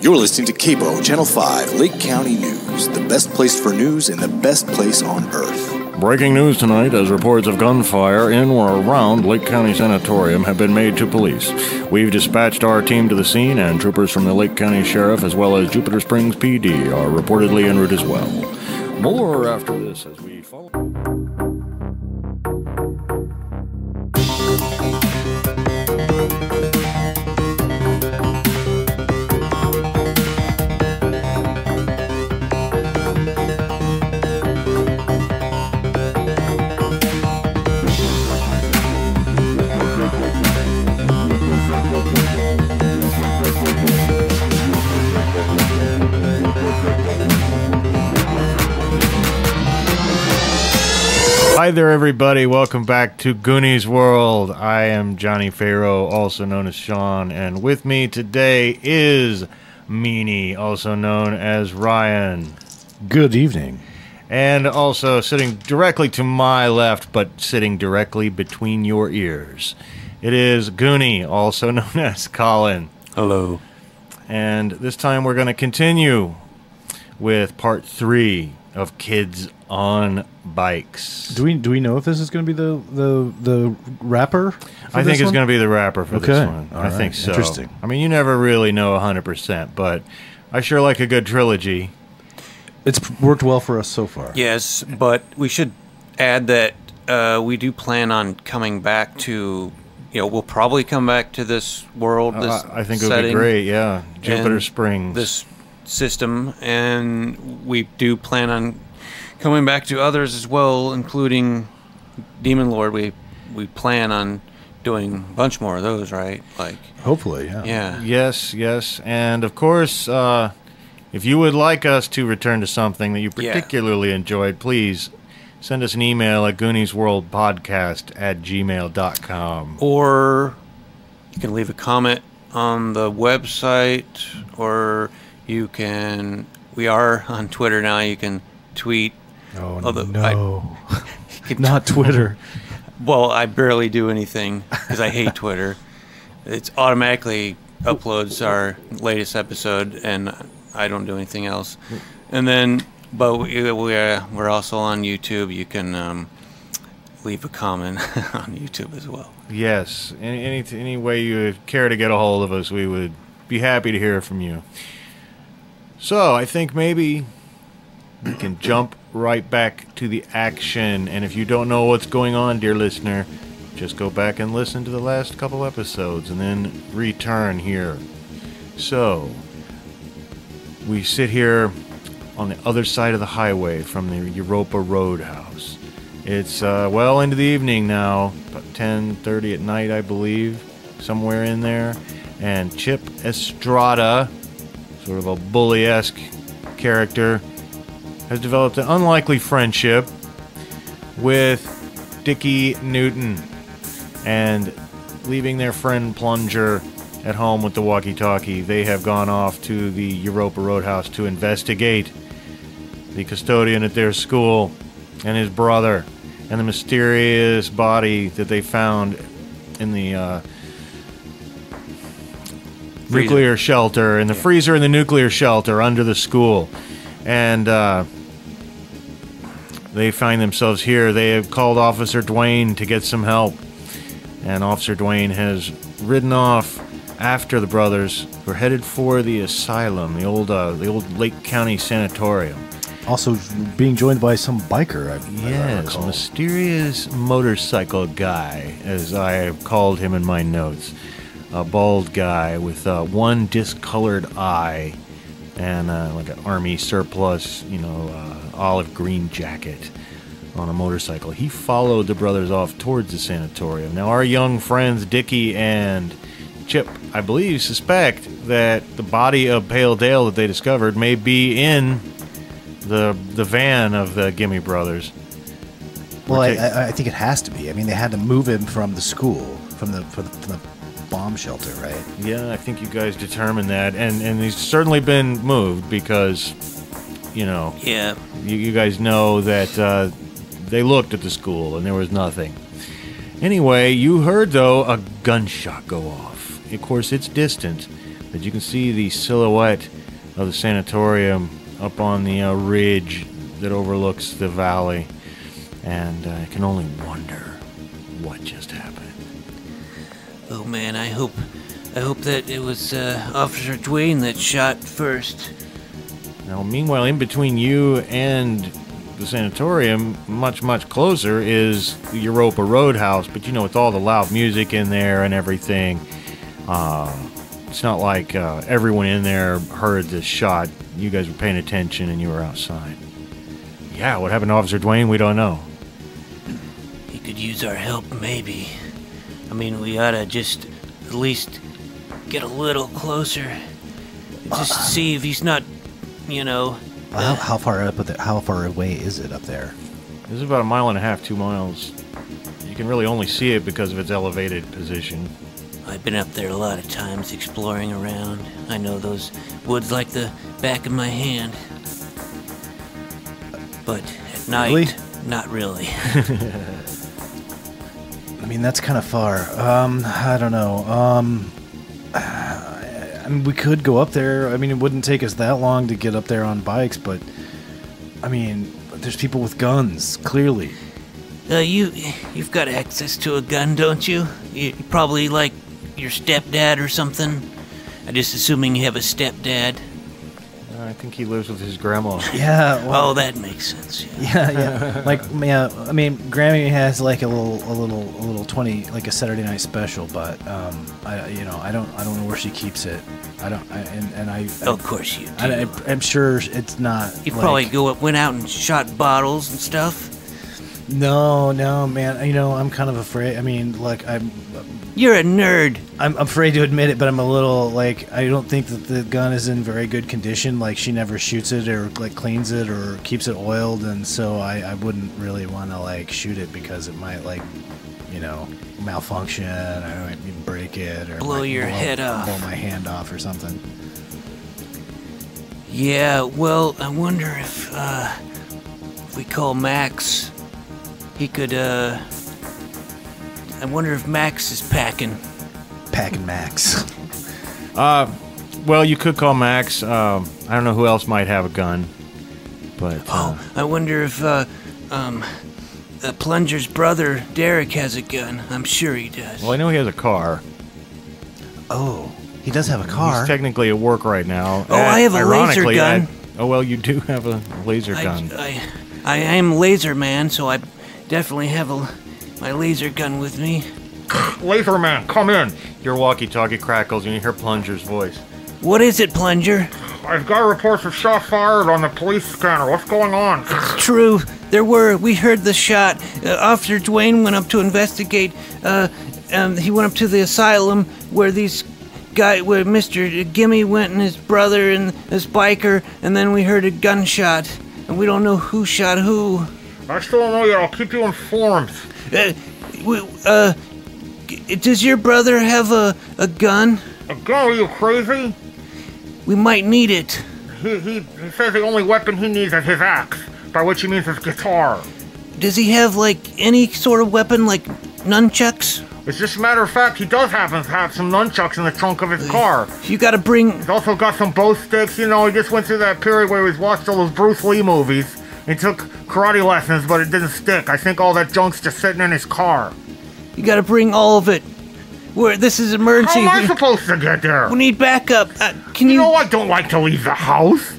You're listening to Capo Channel 5, Lake County News, the best place for news in the best place on earth. Breaking news tonight as reports of gunfire in or around Lake County Sanatorium have been made to police. We've dispatched our team to the scene, and troopers from the Lake County Sheriff as well as Jupiter Springs PD are reportedly en route as well. More after this as we follow. Hi there, everybody. Welcome back to Goonies World. I am Johnny Farrow, also known as Sean, and with me today is Meanie, also known as Ryan. Good evening. And also sitting directly to my left, but sitting directly between your ears, it is Goonie, also known as Colin. Hello. And this time we're going to continue with part 3 of Kids on Bikes. Do we know if this is going to be the rapper? I think it's going to be the rapper for this one. All I right. think so. Interesting. I mean, you never really know 100%, but I sure like a good trilogy. It's worked well for us so far. Yes, but we should add that we do plan on coming back to, we'll probably come back to this world, this I think it would be great, yeah. Jupiter Springs. This system, and we do plan on coming back to others as well, including Demon Lord. We plan on doing a bunch more of those, right? Like, hopefully, yeah. Yeah. Yes, and of course, if you would like us to return to something that you particularly enjoyed, please send us an email at gooniesworldpodcast@gmail.com. Or you can leave a comment on the website, or you can, we are on Twitter now, you can tweet. Oh, no. Not Twitter. Well, I barely do anything because I hate Twitter. It's automatically uploads our latest episode, and I don't do anything else. And then, but we're also on YouTube. You can leave a comment on YouTube as well. Yes, any way you care to get a hold of us, we would be happy to hear from you. So, I think maybe we can jump right back to the action. And if you don't know what's going on, dear listener, just go back and listen to the last couple episodes and then return here. So, we sit here on the other side of the highway from the Europa Roadhouse. It's well into the evening now, about 10:30 at night, I believe, somewhere in there. And Chip Estrada, sort of a bully-esque character, has developed an unlikely friendship with Dickie Newton, and leaving their friend Plunger at home with the walkie-talkie, they have gone off to the Europa Roadhouse to investigate the custodian at their school and his brother and the mysterious body that they found in the nuclear shelter, in the freezer in the nuclear shelter under the school. And they find themselves here. They have called Officer Dwayne to get some help, and Officer Dwayne has ridden off after the brothers, who are headed for the asylum, the old Lake County Sanatorium. Also being joined by some biker. Yes, a mysterious motorcycle guy, as I have called him in my notes. A bald guy with one discolored eye and like an army surplus, olive green jacket on a motorcycle. He followed the brothers off towards the sanatorium. Now, our young friends Dickie and Chip, I believe, suspect that the body of Pale Dale that they discovered may be in the van of the Gimme Brothers. Well, I think it has to be. I mean, they had to move him from the school, from the bomb shelter, right? Yeah, I think you guys determined that, and he's certainly been moved because, Yeah. You guys know that they looked at the school and there was nothing. Anyway, you heard, though, a gunshot go off. Of course, it's distant, But you can see the silhouette of the sanatorium up on the ridge that overlooks the valley. And I can only wonder what just happened. Oh man, I hope that it was Officer Dwayne that shot first. Now, meanwhile, in between you and the sanatorium, much closer, is the Europa Roadhouse. But with all the loud music in there and everything, it's not like everyone in there heard this shot. You guys were paying attention and you were outside. Yeah, what happened to Officer Dwayne, we don't know. He could use our help, maybe. I mean, we ought to just at least get a little closer. Just see if he's not, How far away is it up there? This is about 1.5 miles, 2 miles. You can really only see it because of its elevated position. I've been up there a lot of times exploring around. I know those woods like the back of my hand. But at night, really? Not really. I mean, that's kind of far. I don't know. I mean, we could go up there. I mean, it wouldn't take us that long to get up there on bikes, but I mean, there's people with guns, clearly. You've got access to a gun, don't you? You probably like your stepdad or something. I'm just assuming you have a stepdad. I think he lives with his grandma. Yeah. Well, oh, that makes sense. Yeah. I mean, Grammy has like a little 20, like a Saturday night special, but I don't know where she keeps it. Of course you do. I'm sure it's not. You probably went out and shot bottles and stuff. No, man. I'm kind of afraid. I mean, like You're a nerd. I'm afraid to admit it, but I'm a little like I don't think that the gun is in very good condition. Like she never shoots it or like cleans it or keeps it oiled, and so I wouldn't really want to like shoot it because it might malfunction. I might even break it or blow your head off, blow my hand off or something. Yeah. Well, I wonder if we call Max. He could, I wonder if Max is packing. Packing Max. Well, you could call Max. I don't know who else might have a gun. But, I wonder if, Plunger's brother, Derek, has a gun. I'm sure he does. Well, I know he has a car. Oh, he does have a car. He's technically at work right now. Oh, I have a laser gun. You do have a laser gun. I am Laser Man, so I definitely have my laser gun with me. Laser Man, come in. Your walkie-talkie crackles and you hear Plunger's voice. What is it, Plunger? I've got reports of shots fired on the police scanner. What's going on? It's true. We heard the shot. Officer Dwayne went up to investigate. He went up to the asylum where where Mr. Gimme went and his brother and this biker, and then we heard a gunshot. And we don't know who shot who. I still don't know yet. I'll keep you informed. Does your brother have a gun? A gun? Are you crazy? We might need it. He says the only weapon he needs is his axe, by which he means his guitar. Does he have, like, any sort of weapon, like nunchucks? It's just a matter of fact, he does happen to have some nunchucks in the trunk of his car. You gotta bring... He's also got some bow sticks. He just went through that period where he's watched all those Bruce Lee movies and took karate lessons, but it didn't stick. I think all that junk's just sitting in his car. You gotta bring all of it. This is emergency. How am I supposed to get there? We need backup. Can you... You know I don't like to leave the house.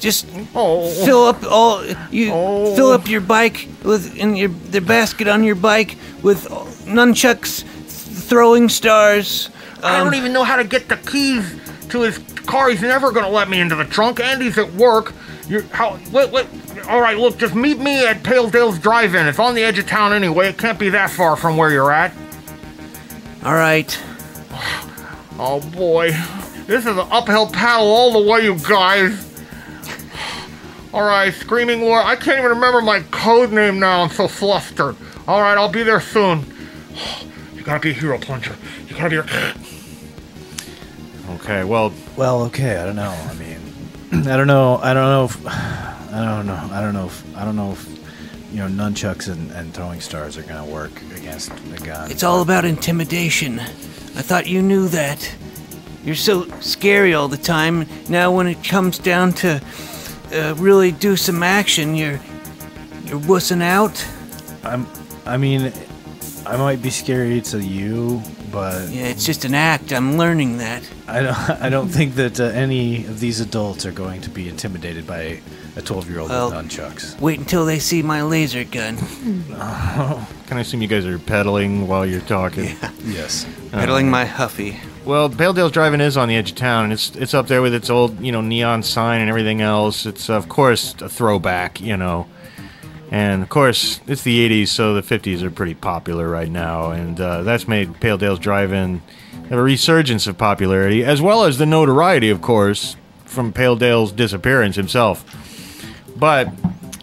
Just fill up fill up your bike the basket on your bike with nunchucks, throwing stars. I don't even know how to get the keys to his car. He's never gonna let me into the trunk, and he's at work. All right, look, just meet me at Paledale's Drive-In. It's on the edge of town anyway. It can't be that far from where you're at. All right. Oh boy, this is an uphill paddle all the way, you guys. All right, Screaming War. I can't even remember my code name now. I'm so flustered. All right, I'll be there soon. You gotta be a hero, Plunger. You gotta be a... Okay, well, okay. I don't know. I mean, I don't know if nunchucks and throwing stars are gonna work against a gun. It's all about intimidation. I thought you knew that. You're so scary all the time. Now when it comes down to really do some action, you're wussing out. I mean, I might be scary to you, but Yeah, it's just an act. I'm learning that. I don't think that any of these adults are going to be intimidated by a 12-year-old Well, with nunchucks. Wait until they see my laser gun. Can I assume you guys are pedaling while you're talking? Yes. Peddling my Huffy. Well, Pale Dale's Drive-In is on the edge of town, and it's up there with its old, neon sign and everything else. It's, of course, a throwback, And, of course, it's the 80s, so the 50s are pretty popular right now, and that's made Pale Dale's Drive-In have a resurgence of popularity, as well as the notoriety, of course, from Pale Dale's disappearance himself. But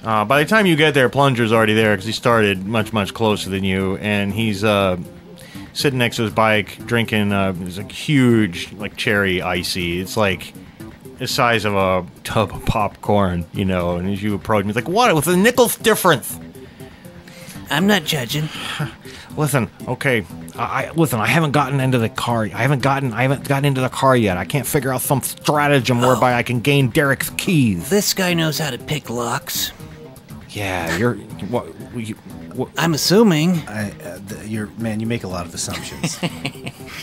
by the time you get there, Plunger's already there, because he started much, much closer than you, and he's sitting next to his bike, drinking it's a huge, cherry icy. It's like the size of a tub of popcorn, and as you approach him, he's like, what? What's the nickel's difference? I'm not judging. Listen, okay, I haven't gotten into the car. I haven't gotten into the car yet. I can't figure out some stratagem whereby I can gain Derek's keys. This guy knows how to pick locks. Yeah, what? I'm assuming. You make a lot of assumptions.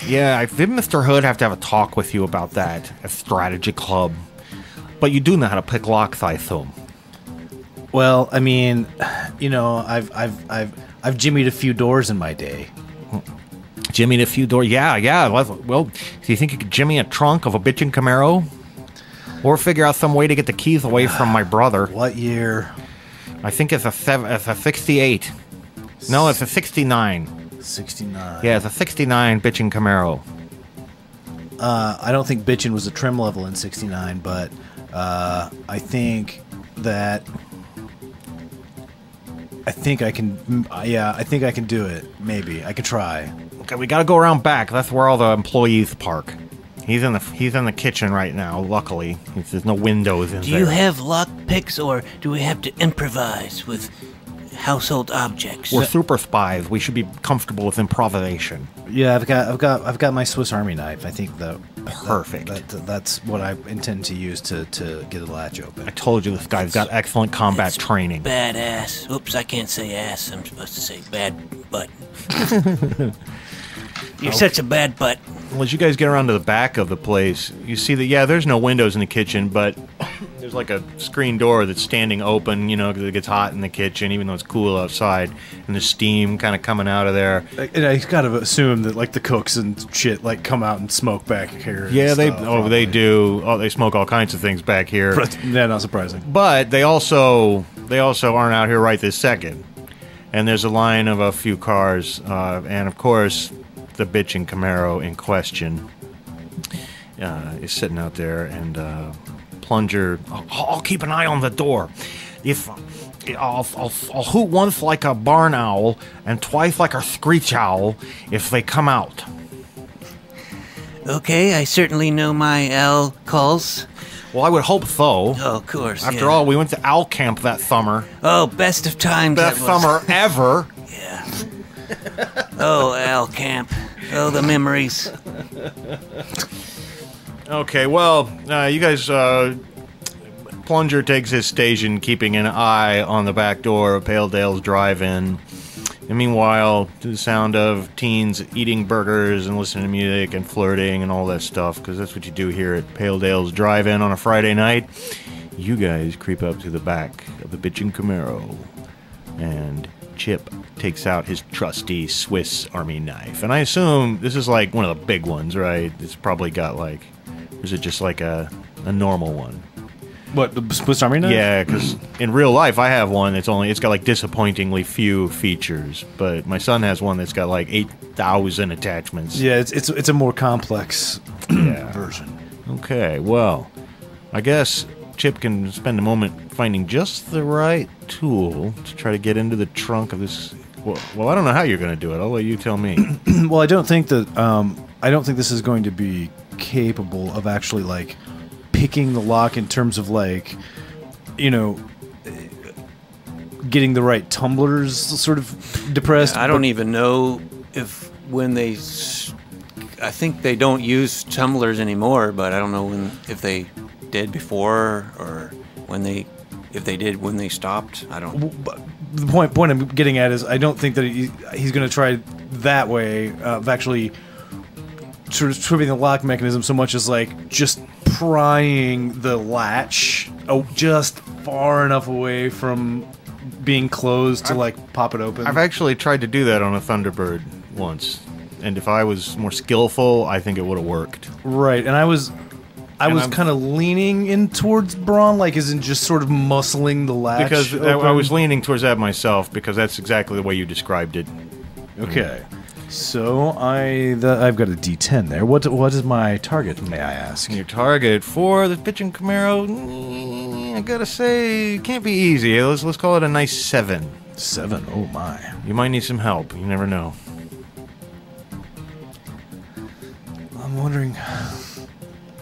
Yeah, did Mr. Hood have to have a talk with you about that at Strategy Club? But you do know how to pick locks, I assume. Well, I mean, I've jimmied a few doors in my day. Jimmy a few doors. Yeah. Well, do you think you could jimmy a trunk of a bitchin' Camaro? Or figure out some way to get the keys away from my brother? What year? I think it's a 68. No, it's a 69. 69. Yeah, it's a 69 bitchin' Camaro. I don't think bitchin' was a trim level in 69, but I think I can. I think I can do it. Maybe I can try. Okay, we gotta go around back. That's where all the employees park. He's in the kitchen right now. Luckily, there's no windows in there. Do you have lock picks, or do we have to improvise with household objects? We're super spies. We should be comfortable with improvisation. Yeah, I've got my Swiss Army knife. I think Perfect. That's what I intend to use to get the latch open. I told you this guy's got excellent combat training. Badass. Oops, I can't say ass. I'm supposed to say bad butt. You're such a bad butt. Well, as you guys get around to the back of the place, you see that, there's no windows in the kitchen, but there's like a screen door that's standing open, because it gets hot in the kitchen, even though it's cool outside, and the steam kind of coming out of there. And I gotta assume that, the cooks and shit, come out and smoke back here. Yeah, they do. Oh, they smoke all kinds of things back here. Yeah, not surprising. But they also aren't out here right this second. And there's a line of a few cars, and of course, the bitchin' Camaro in question is sitting out there, and Plunger. I'll keep an eye on the door. If I'll hoot once like a barn owl and twice like a screech owl if they come out. Okay, I certainly know my owl calls. Well, I would hope so. Oh, of course. After all, we went to owl camp that summer. Oh, best of times. Best summer ever. Yeah. Oh, owl camp. Oh, the memories. Okay, well, you guys, Plunger takes his station, keeping an eye on the back door of Pale Dale's Drive-In. And meanwhile, to the sound of teens eating burgers and listening to music and flirting and all that stuff, because that's what you do here at Pale Dale's Drive-In on a Friday night, you guys creep up to the back of the bitchin' Camaro, and Chip takes out his trusty Swiss Army knife. And I assume this is like one of the big ones, right? It's probably got or is it just like a normal one? What, the Swiss Army knife? Yeah, because in real life I have one it's got disappointingly few features, but my son has one that's got 8,000 attachments. Yeah, it's a more complex version. Okay, well, I guess Chip can spend a moment finding just the right tool to try to get into the trunk of this. Well, I don't know how you're going to do it. I'll let you tell me. Well, I don't think this is going to be capable of actually picking the lock in terms of getting the right tumblers sort of depressed. I don't even know if when they I think they don't use tumblers anymore, but I don't know if they did before or if they did when they stopped. I don't. But the point I'm getting at is I don't think that he's going to try that way of actually sort of tripping the lock mechanism so much as like just prying the latch just far enough away from being closed to like pop it open. I've actually tried to do that on a Thunderbird once, and if I was more skillful, I think it would have worked. Right, and I was kind of leaning in towards Braun, like isn't just sort of muscling the latch Because open. I was leaning towards that myself, because that's exactly the way you described it. Okay. So I've got a D10 there. What is my target, may I ask? Your target for the pitching Camaro, I gotta say, can't be easy. Let's call it a nice 7. 7. Oh my. You might need some help. You never know. I'm wondering.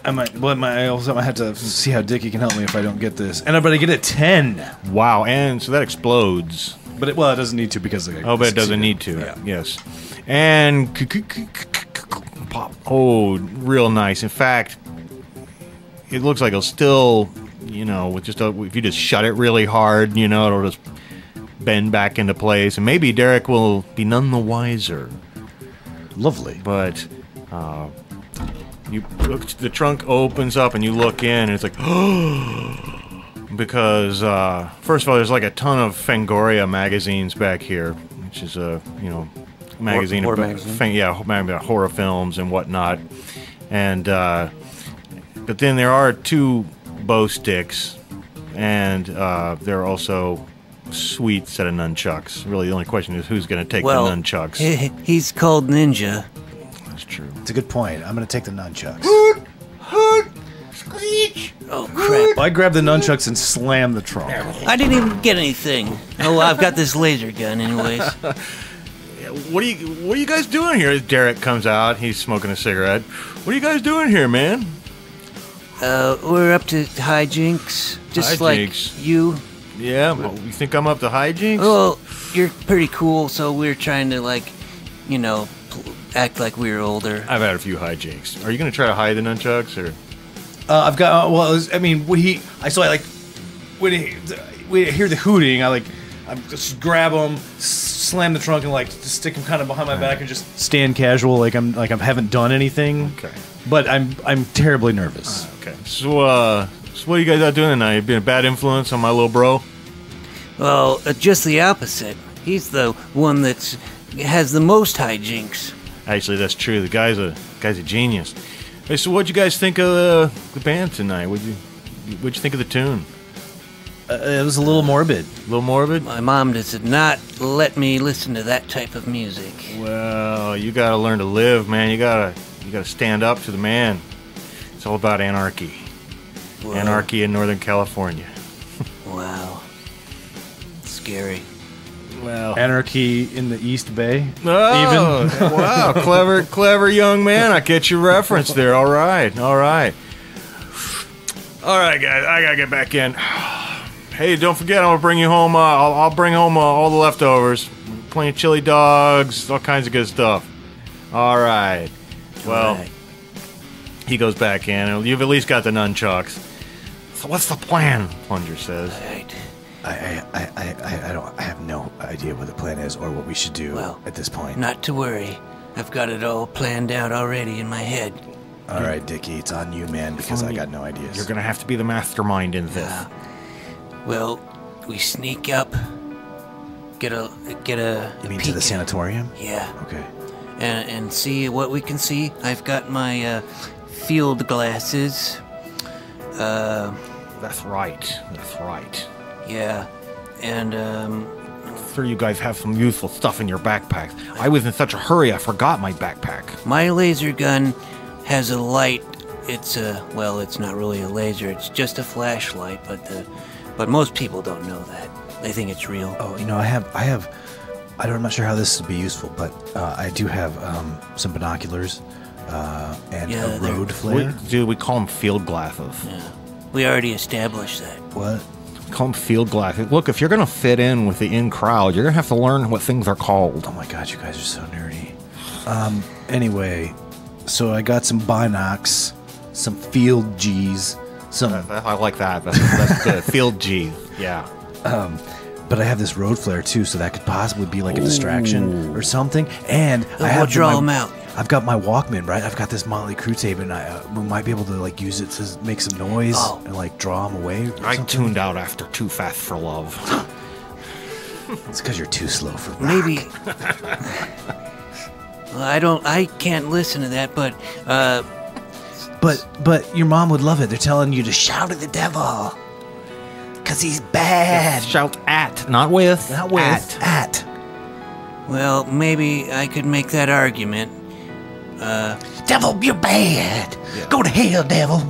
I also might have to see how Dickie can help me if I don't get this. And I better get a 10. Wow, and so that explodes. But it doesn't need to because But it doesn't need to. Yeah. Yes. And pop. Oh, real nice. In fact, it looks like it'll still, with just if you just shut it really hard, it'll just bend back into place, and maybe Derek will be none the wiser. Lovely. But the trunk opens up and you look in, and it's like, because first of all, there's like a ton of Fangoria magazines back here, which is a magazine horror about about horror films and whatnot, and but then there are 2 bow sticks, and there are also sweet set of nunchucks. Really, the only question is who's going to take the nunchucks. He's called Ninja. That's true. It's a good point. I'm going to take the nunchucks. Screech! Oh crap! I grab the nunchucks and slam the trunk. I didn't even get anything. Oh, well, I've got this laser gun, anyways. What are you guys doing here? Derek comes out. He's smoking a cigarette. What are you guys doing here, man? We're up to hijinks, just Hijinks. like you. Yeah, well, you think I'm up to hijinks? Well, you're pretty cool, so we're trying to act like we were older. I've had a few hijinks. Are you going to try to hide the nunchucks, or? I've got. When I hear the hooting, I just grab them, slam the trunk, and just stick them kind of behind my back and just stand casual, like I haven't done anything. Okay. But I'm terribly nervous. Okay. So what are you guys out doing tonight? You been a bad influence on my little bro? Well, just the opposite. He's the one that has the most hijinks. Actually, that's true. The guy's a genius. Hey, so what'd you guys think of the band tonight? What'd you think of the tune? It was a little morbid. A little morbid? My mom does not let me listen to that type of music. Well, you gotta learn to live, man. You gotta stand up to the man. It's all about anarchy. Whoa. Anarchy in Northern California. Wow. Scary. Well, Anarchy in the East Bay. oh, wow, clever young man. I get your reference there. All right, guys. I gotta get back in. Hey, don't forget, I'm gonna bring you home. I'll bring home all the leftovers. Plenty of chili dogs, all kinds of good stuff. All right. Well, All right. he goes back in, and you've at least got the nunchucks. So what's the plan? Plunger says. All right. I have no idea what the plan is or what we should do Well, at this point. Not to worry. I've got it all planned out already in my head. All right, Dickie, it's on you, man, because I got no ideas. You're gonna have to be the mastermind in this. Well, we sneak up, get a You mean to peek. the sanatorium? Yeah, Okay. and see what we can see. I've got my field glasses. That's right. Yeah, and Sure, you guys have some useful stuff in your backpacks. I was in such a hurry, I forgot my backpack. my laser gun has a light. It's it's not really a laser. It's just a flashlight. But most people don't know that. They think it's real. Oh, I'm not sure how this would be useful, but I do have some binoculars and Yeah, a they're- road flare. We call them field glasses. Yeah, we already established that. What? Call them field glasses. Look, if you're gonna fit in with the in crowd, you're gonna have to learn what things are called. Oh my god, you guys are so nerdy. Anyway, So I got some binocs, some field G's, some. I like that. That's good. Field G. Yeah. But I have this road flare too, so that could possibly be like a distraction or something. And I We'll have draw them out. I've got my Walkman, right? I've got this Motley Crue tape, and we might be able to like use it to make some noise and like draw them away. I tuned out after Too Fast for Love. It's because you're too slow for rock. Maybe. Well, I can't listen to that, but But your mom would love it. They're telling you to shout at the devil. Because he's bad. Shout at, not with. Not with. At. well, maybe I could make that argument. Devil, you're bad. Yeah. Go to hell, devil.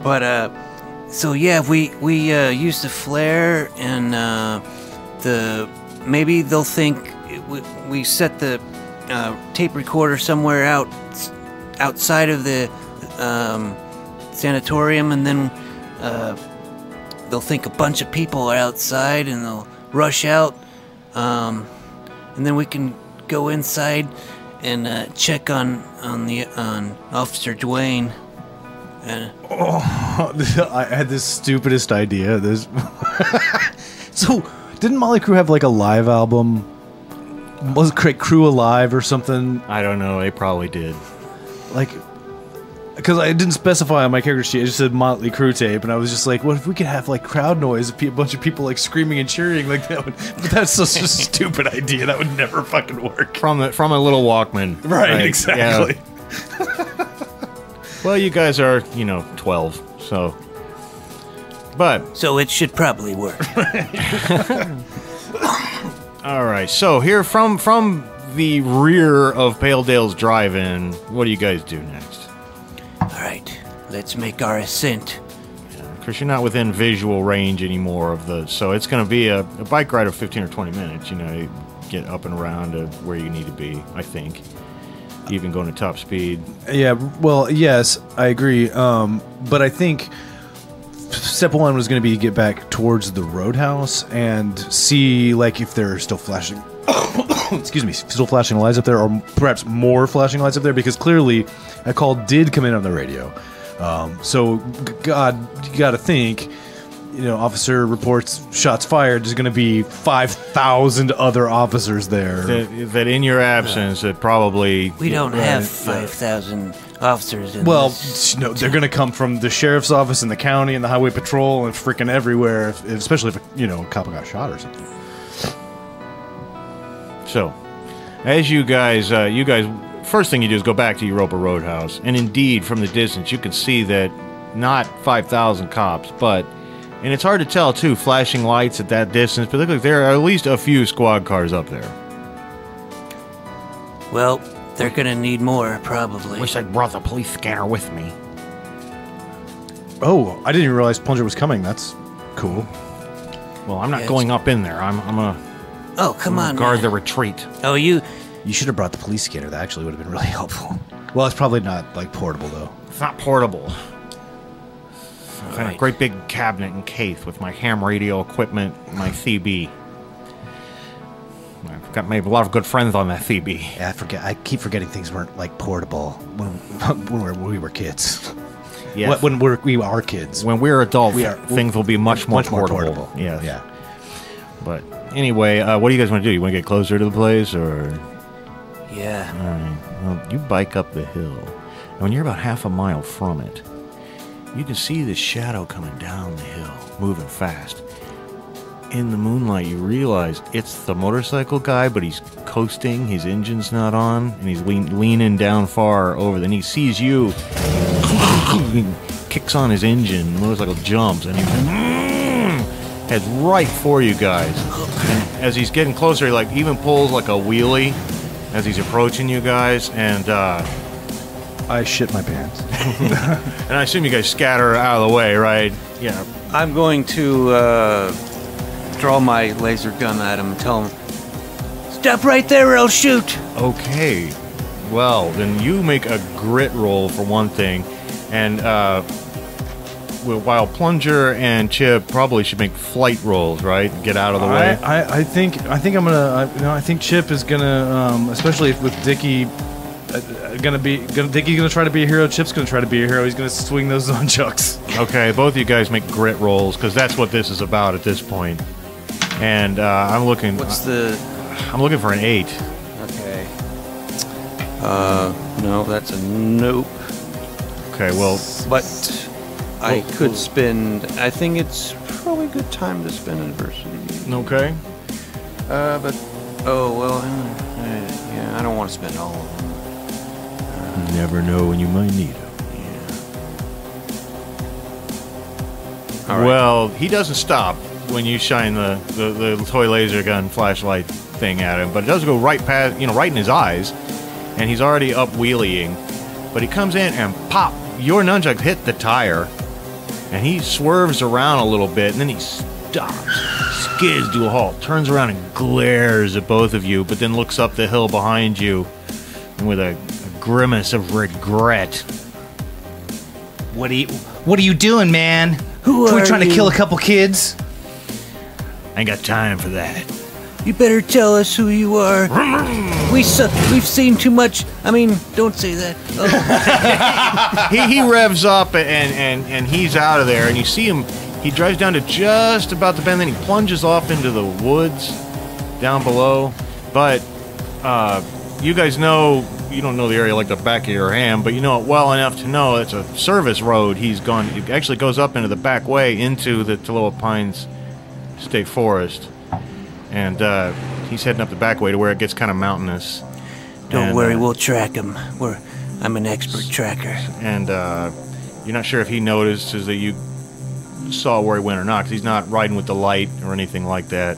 But so yeah, we use the flare and maybe they'll think we set the tape recorder somewhere outside of the sanatorium, and then they'll think a bunch of people are outside and they'll rush out, and then we can go inside and check on Officer Dwayne. I had this stupidest idea. So, didn't Motley Crue have like a live album? Was it Crew Alive or something? I don't know. They probably did. Like, because I didn't specify on my character sheet, I just said Motley Crue tape, and I was just like, what if we could have like crowd noise, a bunch of people like screaming and cheering like that? But that's such a stupid idea. That would never fucking work. From a little Walkman. Right, exactly. Yeah. Well, you guys are, 12, so. But. So it should probably work. All right, so here from the rear of Pale Dale's Drive-In, what do you guys do next? All right, let's make our ascent. Because you're not within visual range anymore of the, so it's going to be a bike ride of 15 or 20 minutes. You get up and around to where you need to be, I think. Even going to top speed. Yeah, well, yes, I agree. But I think step one was going to be to get back towards the roadhouse and see, like, if there are still flashing, still flashing lights up there, or perhaps more flashing lights up there, because clearly a call did come in on the radio. So, God, you got to think, officer reports shots fired. There's going to be 5,000 other officers there. That in your absence, that probably... We don't have 5,000 officers in this. No, they're going to come from the sheriff's office and the county and the highway patrol and freaking everywhere, especially if, a cop got shot or something. So, as you guys, first thing you do is go back to Europa Roadhouse. And indeed, from the distance, you can see that not 5,000 cops, but... And it's hard to tell, too, flashing lights at that distance, but look like there are at least a few squad cars up there. Well, they're gonna need more, probably. Wish I'd brought the police scanner with me. Oh, I didn't even realize Plunger was coming. That's cool. Well, I'm not going up in there. I'm gonna... Oh, come on, guard man. the retreat. Oh, you should have brought the police scanner. That actually would have been really helpful. Well, it's probably not, like, portable, though. It's not portable. I've got Right. a great big cabinet and case with my ham radio equipment, my CB. I've got maybe a lot of good friends on that CB. Yeah, I keep forgetting things weren't, like, portable when we were kids. Yes. When we are kids. When we're adults, things will be much more portable. Yes. Yeah. But anyway, what do you guys want to do? You want to get closer to the place, or? Yeah. All right. Well, you bike up the hill, and when you're about half a mile from it, you can see this shadow coming down the hill, moving fast. In the moonlight, you realize it's the motorcycle guy, but he's coasting, his engine's not on, and he's leaning down far over. Then he sees you, he kicks on his engine, the motorcycle jumps, and he heads right for you guys. And as he's getting closer, he even pulls like a wheelie as he's approaching you guys, and I shit my pants. and I assume you guys scatter out of the way, right? Yeah. I'm going to draw my laser gun at him and tell him, Stop right there or I'll shoot. Okay. Well, then you make a grit roll for one thing, and while Plunger and Chip probably should make flight rolls, right? Get out of the way. I think I'm gonna. I think Chip is gonna, especially with Dickie. Dickie's gonna try to be a hero. Chip's gonna try to be a hero. He's gonna swing those nunchucks. Okay, both of you guys make grit rolls because that's what this is about at this point. And I'm looking. I'm looking for an 8. Okay. No, that's a nope. Okay, well, but I could spend. I think it's probably a good time to spend adversity. okay. But yeah, I don't want to spend all of them. You never know when you might need them. Yeah. All right. Well, he doesn't stop when you shine the toy laser gun flashlight thing at him, but it does go right past, right in his eyes, and he's already up wheeling. But he comes in and pop, your nunchuck hit the tire, and he swerves around a little bit, and then he stops, skids to a halt, turns around and glares at both of you, but then looks up the hill behind you with a grimace of regret. What are you doing, man? Who are we are trying you? to kill a couple kids? I ain't got time for that. You better tell us who you are. We've seen too much. I mean, don't say that. Oh. He revs up and he's out of there, and you see him. He drives down to just about the bend, then he plunges off into the woods down below. But you guys know, you don't know the area like the back of your hand, but you know it well enough to know it's a service road. He's gone. It actually goes up into the back way into the Toloa Pines State Forest, and he's heading up the back way to where it gets kind of mountainous. Don't worry, we'll track him. I'm an expert tracker. And you're not sure if he notices that you saw where he went or not, because he's not riding with the light or anything like that.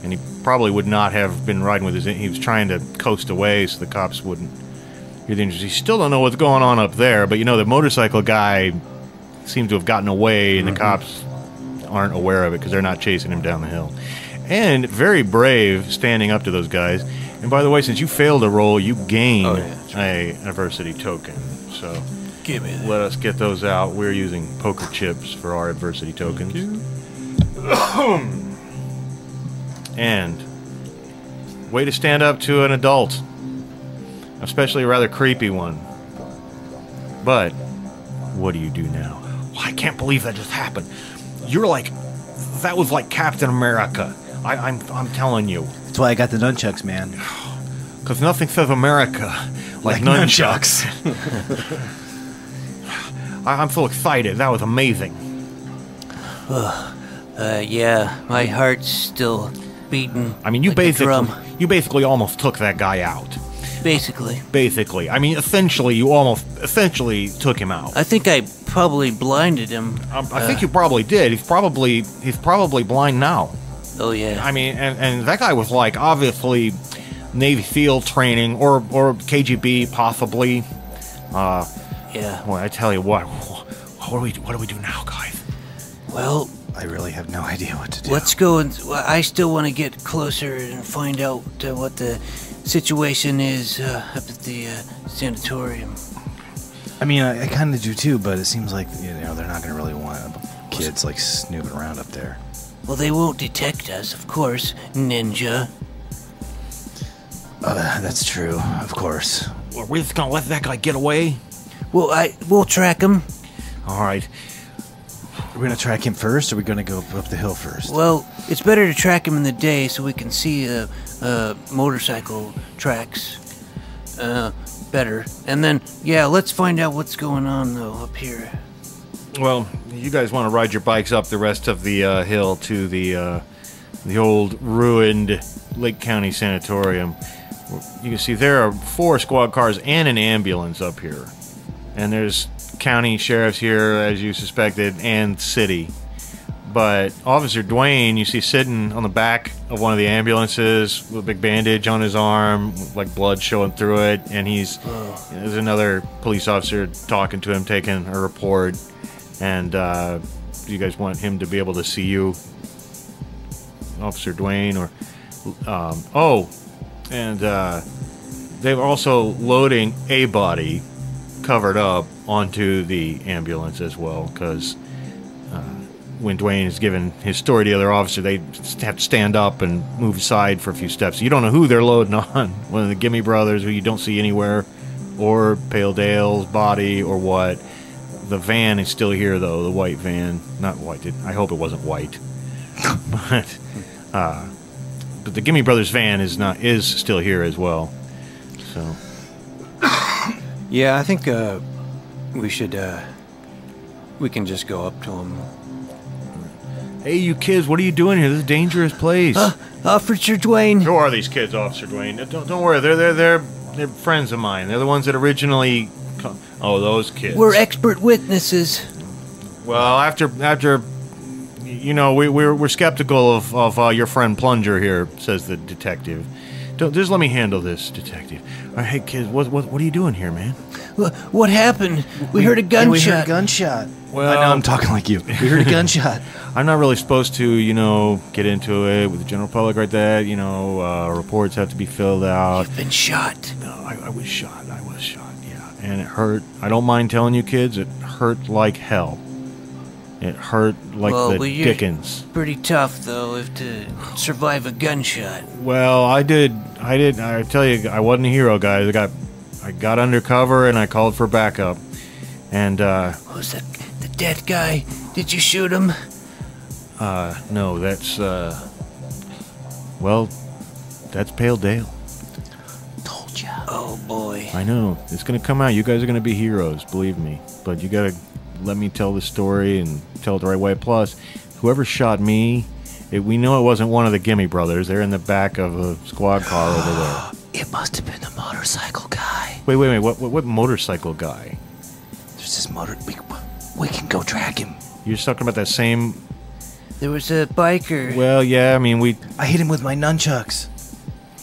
And he probably would not have been riding with his... He was trying to coast away so the cops wouldn't hear the engines. You still don't know what's going on up there, but you know the motorcycle guy seems to have gotten away, and the cops aren't aware of it because they're not chasing him down the hill. And very brave standing up to those guys. And by the way, since you failed a roll, you gain a adversity token. So Give me that. let us get those out. We're using poker chips for our adversity tokens. And way to stand up to an adult, especially a rather creepy one. But what do you do now? Well, I can't believe that just happened. You're like, that was like Captain America. I'm telling you. That's why I got the nunchucks, man. Because nothing says America like nunchucks. I'm so excited. That was amazing. Yeah, my heart's still beating. I mean, you like a drum. basically almost took that guy out. Basically. I mean, essentially, you essentially took him out. I think I probably blinded him. I think you probably did. He's probably blind now. Oh yeah. I mean, and that guy was like obviously Navy SEAL training or KGB possibly. Yeah. Well, I tell you what do we do now, guys? Well, I really have no idea what to do. let's go and I still want to get closer and find out what the situation is up at the sanatorium. I mean, I kind of do too, but it seems like they're not going to really want kids like snooping around up there. Well, they won't detect us, of course, ninja. That's true, of course. Are we just gonna let that guy get away? Well, we'll track him. All right. Are we going to track him first, or are we going to go up the hill first? Well, it's better to track him in the day so we can see motorcycle tracks better. And then, yeah, let's find out what's going on, though, up here. Well, you guys want to ride your bikes up the rest of the hill to the old ruined Lake County Sanatorium. You can see there are 4 squad cars and an ambulance up here. And there's county sheriffs here, as you suspected, and city. But Officer Dwayne, you see sitting on the back of one of the ambulances with a big bandage on his arm, like blood showing through it, and there's another police officer talking to him, taking a report. And you guys want him to be able to see you, Officer Dwayne, or they're also loading a body covered up onto the ambulance as well, because when Dwayne is giving his story to the other officer, they have to stand up and move aside for a few steps. You don't know who they're loading on. One of the Gimme brothers, who you don't see anywhere, or Pale Dale's body, or what. The van is still here, though. The white van. Not white. I hope it wasn't white. But the Gimme brothers van is still here as well. So. Yeah, I think we should. We can just go up to him. Hey, you kids! What are you doing here? This is a dangerous place. Officer Dwayne. Who are these kids, Officer Dwayne? Don't worry. They're friends of mine. They're the ones that originally. Oh, those kids. We're expert witnesses. Well, after you know, we're skeptical of your friend Plunger here, says the detective. Just let me handle this, detective. All right, hey kids, what are you doing here, man? What happened? We heard a gunshot. We heard a gunshot. Well, I know I'm talking like you. We heard a gunshot. I'm not really supposed to, you know, get into it with the general public like that. You know, reports have to be filled out. You've been shot. No, I was shot. Yeah, and it hurt. I don't mind telling you, kids, it hurt like hell. It hurt like the dickens. Pretty tough, though, if to survive a gunshot. Well, I did. I tell you, I wasn't a hero, guys. I got undercover and I called for backup. And was that the dead guy? Did you shoot him? No, that's well, that's Pale Dale. Told ya. Oh boy. I know. It's gonna come out. You guys are gonna be heroes, believe me. But you gotta let me tell the story and tell it the right way. Plus, whoever shot me, we know it wasn't one of the Gimme brothers. They're in the back of a squad car over there. It must have been the motorcycle guy. Wait. What motorcycle guy? There's this motor. We can go track him. You're just talking about that same. There was a biker. Well, yeah. I mean, I hit him with my nunchucks.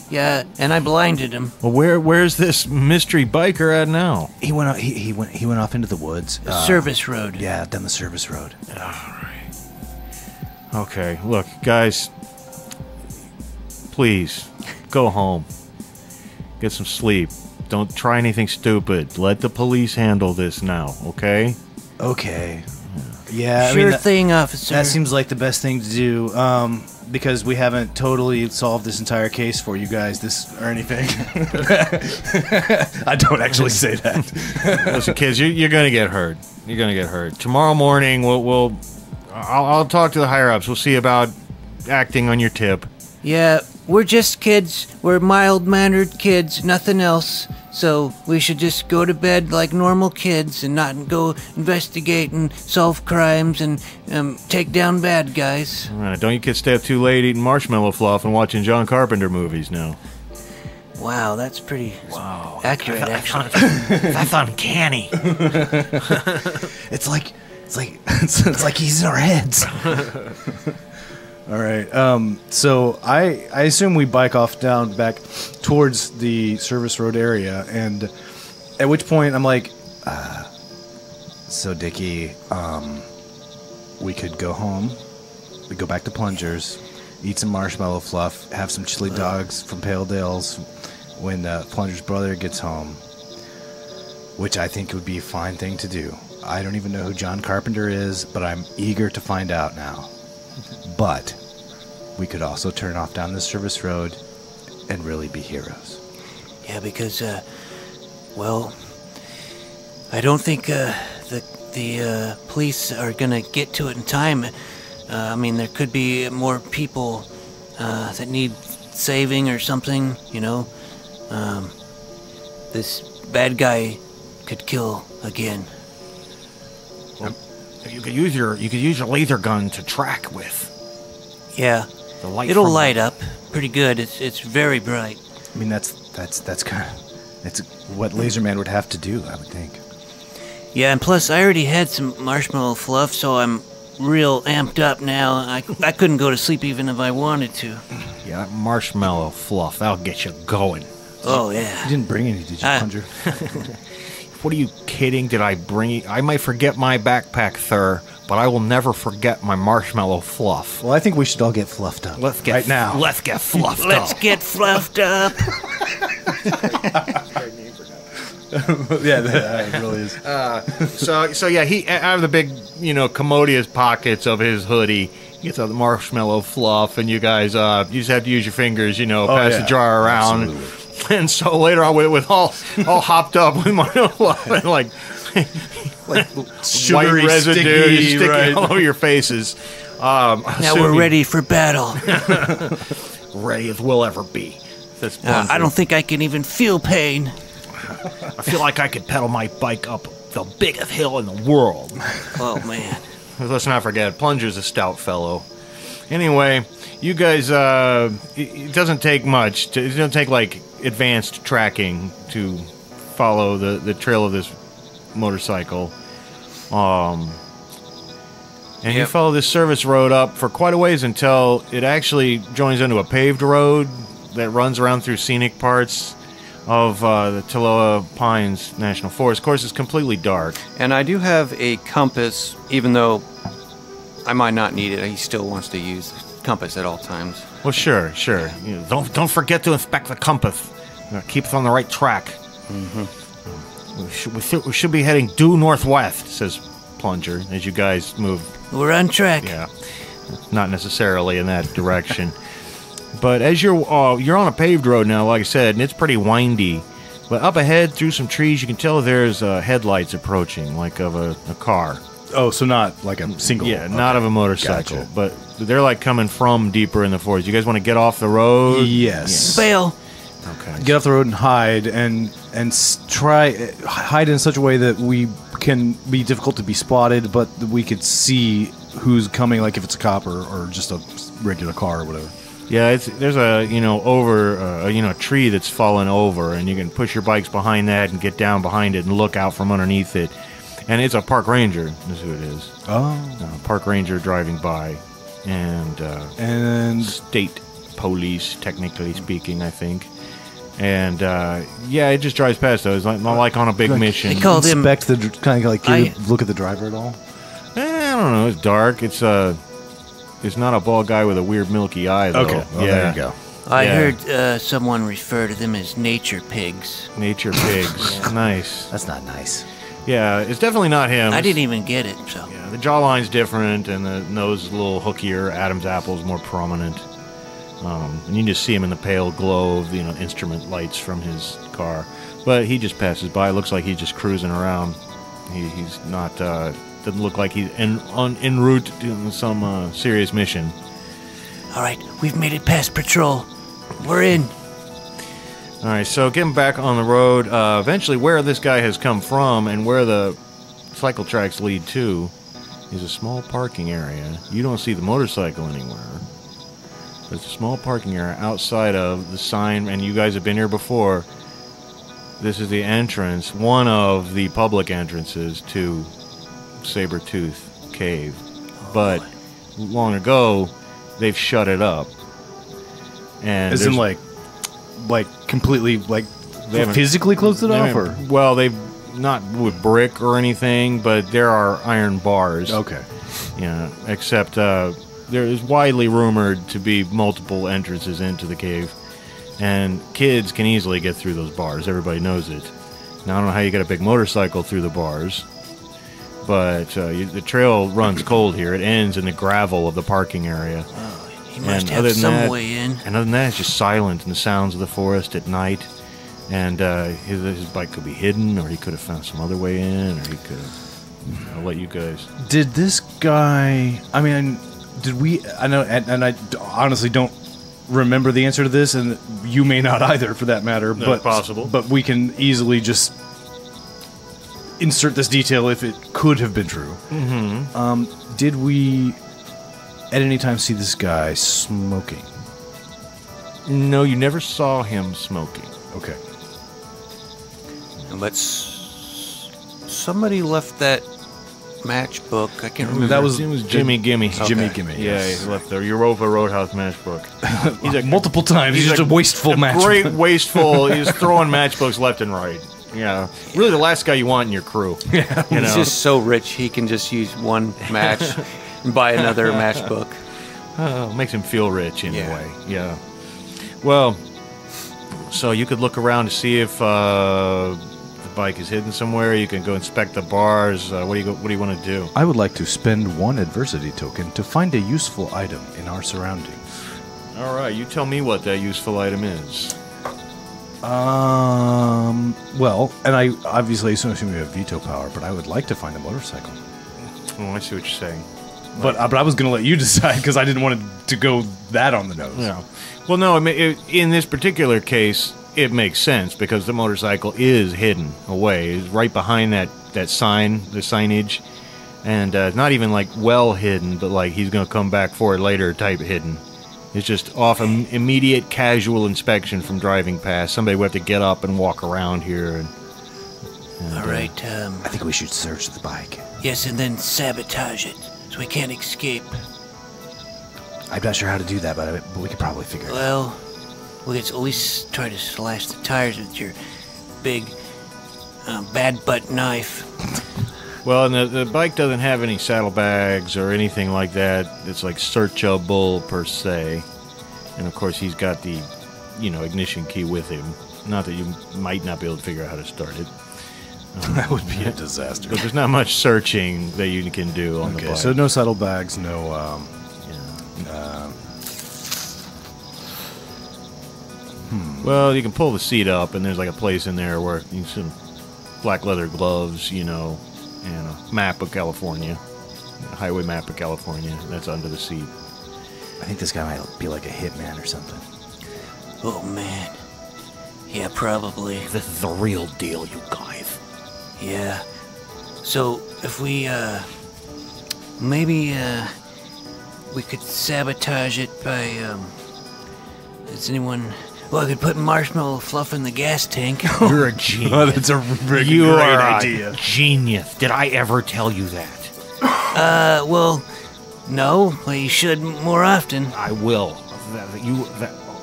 Yeah, and I blinded him. Well, where's this mystery biker at now? He went off into the woods. Service road. Yeah, down the service road. All right. Okay, look, guys. Please, go home. Get some sleep. Don't try anything stupid. Let the police handle this now, okay? Okay. Yeah, Sure thing, officer. That seems like the best thing to do. Because we haven't totally solved this entire case for you guys, or anything. I don't actually say that. Listen, kids, you're gonna get hurt. You're gonna get hurt. Tomorrow morning, I'll talk to the higher ups. We'll see about acting on your tip. Yeah, we're just kids. We're mild-mannered kids, nothing else. So we should just go to bed like normal kids and not go investigate and solve crimes and take down bad guys. All right, don't you kids stay up too late eating marshmallow fluff and watching John Carpenter movies now. Wow, that's pretty accurate, actually. That's uncanny. It's like he's in our heads. All right. So I assume we bike off down back towards the service road area, and at which point I'm like, so Dickie, we could go home. We go back to Plunger's, eat some marshmallow fluff, have some chili dogs from Pale Dale's when Plunger's brother gets home, which I think would be a fine thing to do. I don't even know who John Carpenter is, but I'm eager to find out now. But we could also turn off down the service road and really be heroes. Yeah, because, well, I don't think the police are gonna get to it in time. I mean, there could be more people that need saving or something, you know. This bad guy could kill again. Well, you could use your laser gun to track with. Yeah, The light it'll from light up pretty good. It's very bright. I mean, that's kind of that's what Laserman would have to do, I would think. Yeah, and plus I already had some marshmallow fluff, so I'm real amped up now. I couldn't go to sleep even if I wanted to. Yeah, that marshmallow fluff, that'll get you going. Oh yeah. You didn't bring any, did you, Plunger? What are you kidding? Did I bring... I might forget my backpack, sir, but I will never forget my marshmallow fluff. Well, I think we should all get fluffed up. Let's get right now. Let's get fluffed Let's up. get fluffed up. Yeah, that really is. So yeah, he out of the big, commodious pockets of his hoodie, he gets out the marshmallow fluff, and you guys, you just have to use your fingers, pass the jar around. Absolutely. And so later on, with all hopped up with my fluff and like Sugary, white residue sticky, right. all over your faces. Now we're ready for battle. ready as we'll ever be. Says I don't think I can even feel pain. I feel like I could pedal my bike up the biggest hill in the world. Oh, man. Let's not forget, Plunger's a stout fellow. Anyway, you guys, it doesn't take much. It doesn't take, like, advanced tracking to follow the trail of this motorcycle. And you Yep. follow this service road up for quite a ways until it actually joins into a paved road that runs around through scenic parts of the Taloa Pines National Forest. Of course, it's completely dark. And I do have a compass, even though I might not need it. He still wants to use the compass at all times. Well, sure. Don't forget to inspect the compass. Keep us on the right track. We should be heading due northwest, says Plunger, as you guys move. We're on track. Yeah, not necessarily in that direction. But as you're on a paved road now, like I said, and it's pretty windy. But up ahead, through some trees, you can tell there's headlights approaching, like of a car. Oh, so not like a single. Yeah, not of a motorcycle, Gotcha. but they're like coming from deeper in the forest. You guys want to get off the road? Yes. Bail. Okay. Get off the road and hide, and try hide in such a way that we can be difficult to be spotted, but we could see who's coming, like if it's a cop or just a regular car or whatever. Yeah, there's a tree that's fallen over, and you can push your bikes behind that and get down behind it and look out from underneath it. And it's a park ranger, is who it is. Oh. Park ranger driving by, and state police, technically speaking, I think. And it just drives past though. It's not like on a big mission. They called him. Inspect the kind of like look at the driver at all. I don't know. It's dark. It's not a bald guy with a weird milky eye though. Okay, well, there you go. I Yeah. heard someone refer to them as nature pigs. Nature pigs. Nice. That's not nice. Yeah, it's definitely not him. I didn't even get it, so. Yeah, the jawline's different, and the nose is a little hookier. Adam's apple is more prominent. And you can just see him in the pale glow of instrument lights from his car. But he just passes by. It looks like he's just cruising around. He's not. Doesn't look like he's en route to some serious mission. All right, we've made it past patrol. We're in. All right, so getting back on the road. Eventually, where this guy has come from and where the cycle tracks lead to is a small parking area. You don't see the motorcycle anywhere. But it's a small parking area outside of the sign, and you guys have been here before. This is the entrance, one of the public entrances to Sabertooth Cave. But long ago, they've shut it up. And As in like completely like They haven't- physically closed it off, or well, they've not with brick or anything, but there are iron bars. okay. Except there is widely rumored to be multiple entrances into the cave, and kids can easily get through those bars. Everybody knows it. Now, I don't know how you get a big motorcycle through the bars, but the trail runs cold here. It ends in the gravel of the parking area. He must And have other than some that- way in. And other than that, it's just silent and the sounds of the forest at night. And his bike could be hidden, or he could have found some other way in, or he could have... I'll let you guys... Did this guy? I mean, did we? I know, and I honestly don't remember the answer to this, and you may not either, for that matter. That's but possible. But we can easily just insert this detail if it could have been true. Mm-hmm. Did we at any time see this guy smoking? No, you never saw him smoking. Okay. But somebody left that matchbook. I can't remember. That was It was Jimmy Gimme. Jimmy Gimme. Yeah, Yes. he left the Europa Roadhouse matchbook. He's multiple times. He's just a wasteful match. Great wasteful. He's throwing matchbooks left and right. Yeah, really the last guy you want in your crew. Yeah, He's just so rich he can just use one match and buy another matchbook. Makes him feel rich in Yeah. a way. Yeah. Well, so you could look around to see if the bike is hidden somewhere. You can go inspect the bars. What do you want to do? I would like to spend 1 adversity token to find a useful item in our surroundings. All right, you tell me what that useful item is. Well, and I obviously assume we have veto power, but I would like to find a motorcycle. Oh, I see what you're saying. But I was going to let you decide because I didn't want it to go that on the nose. Yeah. Well, no, in this particular case, it makes sense because the motorcycle is hidden away. It's right behind that sign, the signage. And not even like well hidden, but like he's going to come back for it later type hidden. It's just off immediate casual inspection from driving past. Somebody would have to get up and walk around here. All right. I think we should search the bike. Yes, and then sabotage it so we can't escape. I'm not sure how to do that, but we could probably figure it out. Well, we could at least try to slash the tires with your big bad butt knife. Well, and the bike doesn't have any saddlebags or anything like that. It's like searchable per se. And of course, he's got the, ignition key with him. Not that you might not be able to figure out how to start it. That would be a disaster. But there's not much searching that you can do on the bike. So no saddlebags, no. Well, you can pull the seat up, and there's like a place in there where you some black leather gloves, and a map of California, a highway map of California. That's under the seat. I think this guy might be like a hitman or something. Oh, man. Yeah, probably. This is the real deal, you guys. Yeah. So, if we, maybe, we could sabotage it by, does anyone... Well, I could put marshmallow fluff in the gas tank. You're a genius. Oh, that's a great idea. Genius. Did I ever tell you that? Well, no. Well, you should more often. I will.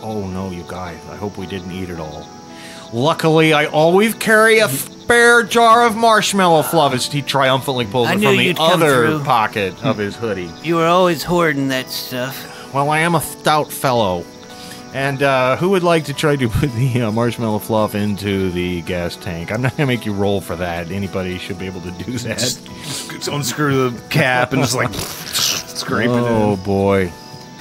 Oh, no, you guys. I hope we didn't eat it all. Luckily, I always carry a spare jar of marshmallow fluff. As he triumphantly pulls I it knew from the you'd come other through. pocket of his hoodie. You were always hoarding that stuff. Well, I am a stout fellow. And who would like to try to put the marshmallow fluff into the gas tank? I'm not going to make you roll for that. Anybody should be able to do that. Just unscrew the cap and just like scrape it in. Oh, boy.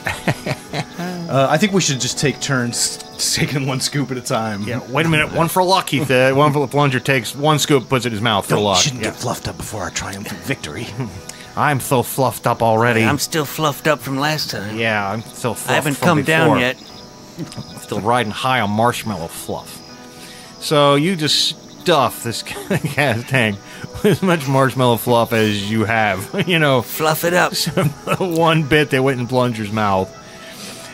I think we should just take turns taking one scoop at a time. Yeah, wait a minute. One for luck, he said. One for the plunger takes one scoop, puts it in his mouth for luck. Shouldn't get fluffed up before our triumphant victory. I'm so fluffed up already. I'm still fluffed up from last time. Yeah, I'm still fluffed I haven't from come before. down yet. Still riding high on marshmallow fluff. So you just stuff this gas tank with as much marshmallow fluff as you have. Fluff it up. One bit that went in Plunger's mouth.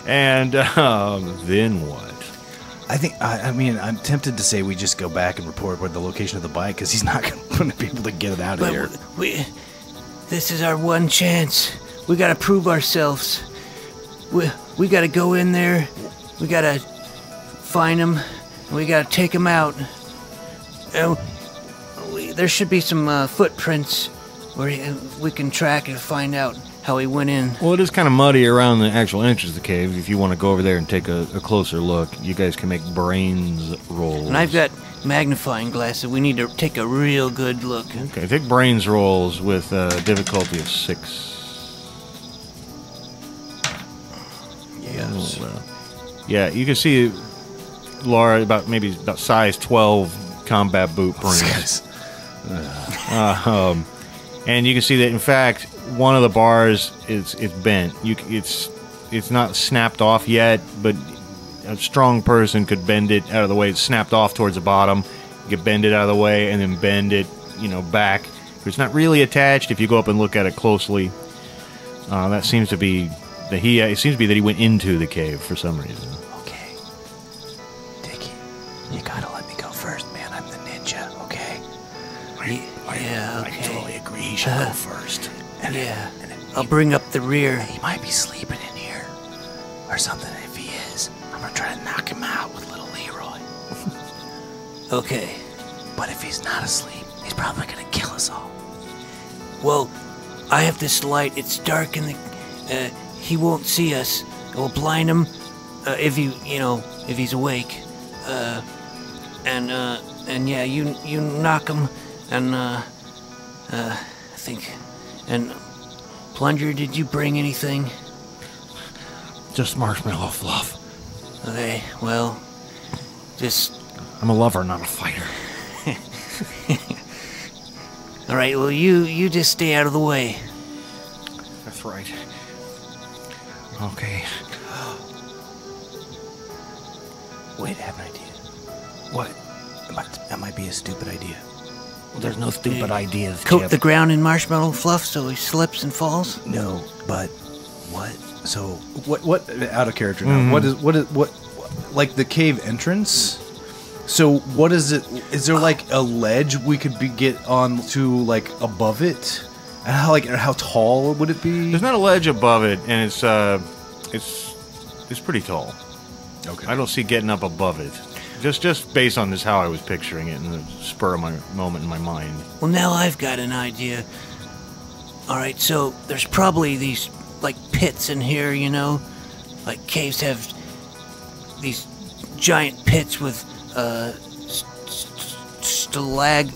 And then what? I think, I'm tempted to say we just go back and report where the location of the bike, because he's not going to be able to get it out of here. This is our one chance. We gotta prove ourselves. We gotta go in there. We gotta find him. We gotta take him out. There should be some footprints where we can track and find out how he went in. Well, it is kind of muddy around the actual entrance of the cave. If you want to go over there and take a closer look, you guys can make brains rolls. And I've got magnifying glasses. We need to take a real good look. Okay, take brains rolls with difficulty of 6. Yes. Yeah, you can see Laura about size 12 combat boot brains. And you can see that in fact one of the bars it's bent. It's not snapped off yet, but a strong person could bend it out of the way. It's snapped off towards the bottom. You could bend it out of the way and then bend it, back. It's not really attached. If you go up and look at it closely, that seems to be that it seems to be that he went into the cave for some reason. Okay. Dickie, you gotta let me go first, man. I'm the ninja, okay? Yeah, okay. I totally agree. He should go first. Yeah. I'll bring up the rear. He might be sleeping in here. Or something. If he is, I'm gonna try to knock him out with little Leroy. Okay. But if he's not asleep, he's probably gonna kill us all. Well, I have this light. It's dark in the... he won't see us. We'll blind him if he's awake. And and yeah, you knock him, and I think, and Plunger, did you bring anything? Just marshmallow fluff. Okay, well, just. I'm a lover, not a fighter. All right, well, you just stay out of the way. That's right. Okay. Wait, I have an idea. What? That might be a stupid idea. Well, there's no stupid ideas, Coat Chip. the ground in marshmallow fluff so he slips and falls? No, but what? So what? Out of character now. What? Like the cave entrance? So what is it? Is there like a ledge we could get on to like above it? And how tall would it be? There's not a ledge above it, and it's pretty tall. Okay. I don't see getting up above it. Just based on this, how I was picturing it in the spur of my moment in my mind. Well, now I've got an idea. All right, so there's probably these like pits in here, you know, like caves have these giant pits with stalagmites.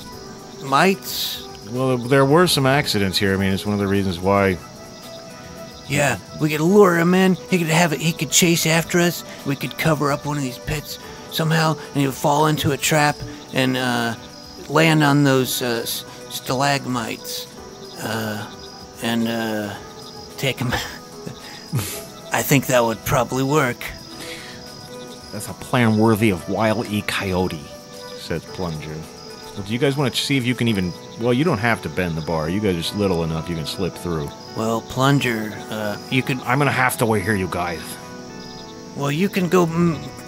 Well, there were some accidents here. I mean, it's one of the reasons why. Yeah, we could lure him in. He could chase after us. We could cover up one of these pits somehow, and he would fall into a trap and land on those stalagmites and take him. I think that would probably work. That's a plan worthy of Wile E. Coyote, said Plunger. Well, do you guys want to see if you can even... Well, you don't have to bend the bar. You guys are little enough you can slip through. Well, Plunger, you could... I'm going to have to wait here, you guys. Well, you can go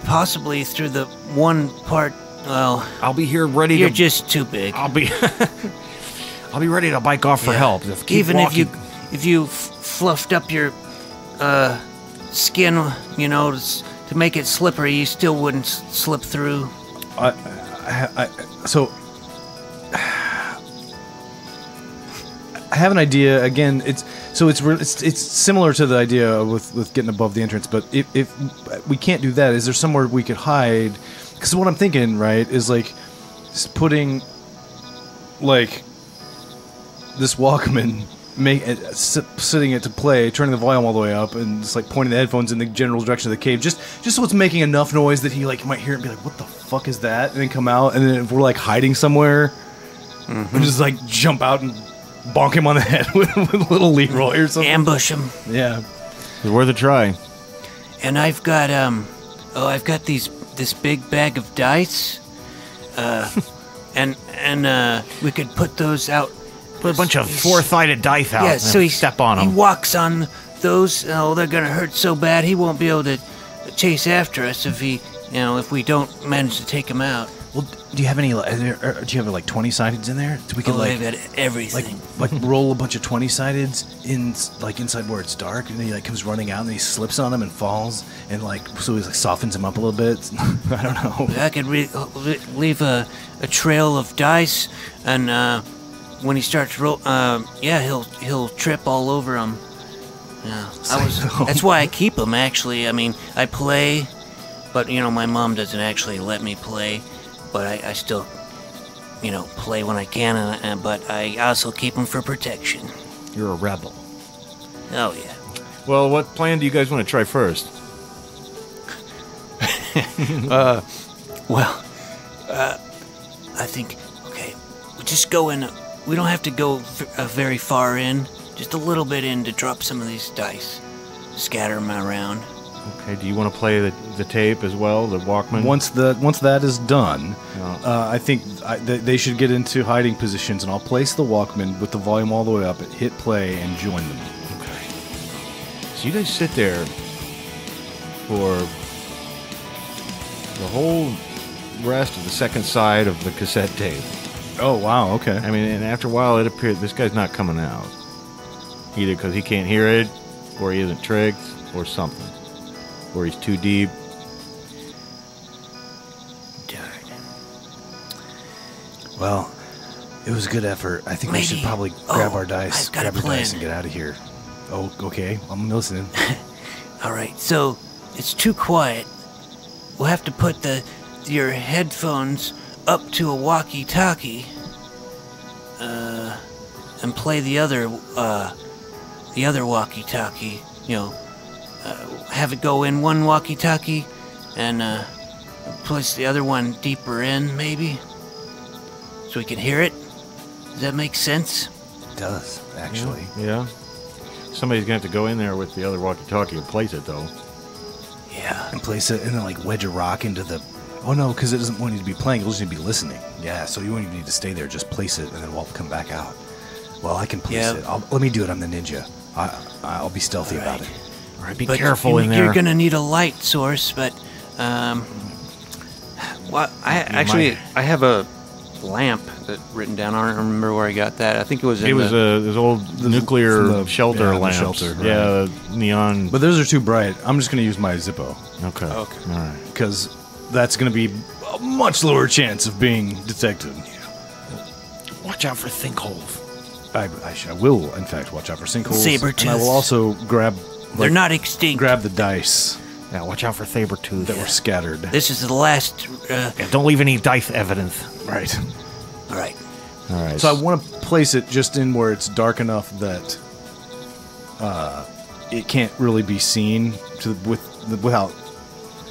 possibly through the one part... Well... I'll be here ready You're just too big. I'll be ready to bike off for help. Just keep Even walking. if you fluffed up your skin, you know, to make it slippery, you still wouldn't slip through. So I have an idea. Again, it's similar to the idea with getting above the entrance. But if we can't do that, is there somewhere we could hide? Because what I'm thinking, right, is like putting like this Walkman, sitting it to play, turning the volume all the way up, and just like pointing the headphones in the general direction of the cave, just so it's making enough noise that he like might hear it and be like, "What the fuck is that?" And then come out, and then if we're like hiding somewhere, we just like jump out and bonk him on the head with a little Leroy or something. Ambush him. Yeah, It's worth a try. And I've got this big bag of dice, and we could put those out. Put a bunch of four-sided dice out Yeah, and so he step on them. He walks on those. Oh, they're gonna hurt so bad he won't be able to chase after us if we don't manage to take him out. Well, do you have any? Do you have like 20-sideds in there? So we could I've got everything. like roll a bunch of 20-sideds in like inside where it's dark, and then he like comes running out and he slips on them and falls, and like so he like softens him up a little bit. I don't know. I could leave a trail of dice, and when he starts roll, he'll trip all over them. Yeah, that's why I keep them. Actually, I mean, I play, but my mom doesn't actually let me play. But I still, play when I can, but I also keep them for protection. You're a rebel. Oh, yeah. Well, what plan do you guys want to try first? I think, okay, we just go in. We don't have to go very far in, just a little bit in to drop some of these dice. Scatter them around. Okay, do you want to play the tape as well, the Walkman? Once that is done, Yeah. I think they should get into hiding positions, and I'll place the Walkman with the volume all the way up, hit play, and join them. Okay. So you guys sit there for the whole rest of the second side of the cassette tape. Oh, wow, okay. I mean, and after a while, it appeared this guy's not coming out. Either because he can't hear it, or he isn't tricked, or something. Or he's too deep. Darn. Well, it was a good effort. I think we should probably grab our dice, I've got a grab our plan. dice, and get out of here. Oh, okay. I'm listening. All right, so it's too quiet. We'll have to put your headphones up to a walkie-talkie, and play the other walkie-talkie. Have it go in one walkie-talkie, and place the other one deeper in, maybe, so we can hear it. Does that make sense? It does, actually. Yeah. Somebody's gonna have to go in there with the other walkie-talkie and place it, though. Yeah. And place it, and then like wedge a rock into the. Oh no, because it doesn't want you to be playing. It just need to be listening. Yeah, so you won't even need to stay there. Just place it, and then we'll come back out. Well, I can place it. Let me do it. I'm the ninja. I'll be stealthy about it. All right, be But careful in there. You're gonna need a light source, but Well, I have a lamp that written down. I don't remember where I got that. I think it was in This old nuclear shelter the lamp. shelter, right. Yeah, neon. But those are too bright. I'm just going to use my Zippo. Okay. All right. Because that's going to be a much lower chance of being detected. Watch out for sinkholes. I will, in fact, watch out for sinkholes. Saber-tooth. And I will also grab... they're not extinct. Grab the dice Yeah, watch out for saber-tooth. that were scattered. This is the last. Yeah, don't leave any dice evidence. Right. All right. All right. So I want to place it just in where it's dark enough that it can't really be seen without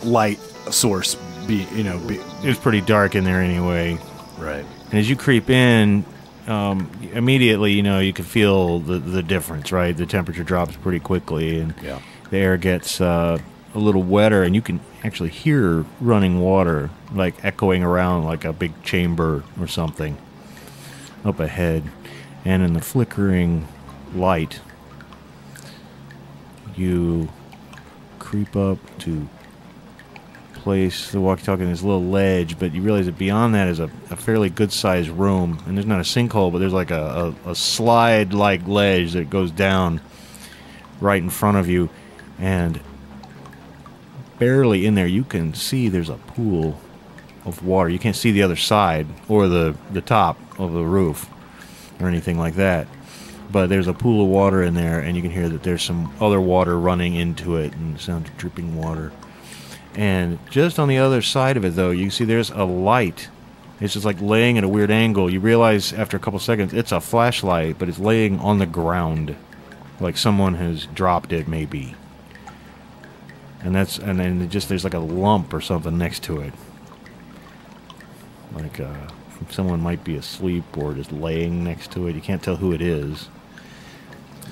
light source be. it was pretty dark in there anyway. Right. And as you creep in, immediately, you can feel the difference, right? The temperature drops pretty quickly, and Yeah. the air gets a little wetter, and you can actually hear running water, like echoing around like a big chamber or something up ahead. And in the flickering light, you creep up to place the walkie-talkie on this little ledge, but you realize that beyond that is a fairly good-sized room, and there's not a sinkhole, but there's like a slide-like ledge that goes down right in front of you, and barely in there you can see there's a pool of water. You can't see the other side or the top of the roof or anything like that, but there's a pool of water in there, and you can hear that there's some other water running into it and the sound of dripping water. And just on the other side of it, though, you see there's a light. It's just like laying at a weird angle. You realize after a couple seconds it's a flashlight, but it's laying on the ground, like someone has dropped it, maybe. And then just there's like a lump or something next to it, like someone might be asleep or just laying next to it. You can't tell who it is.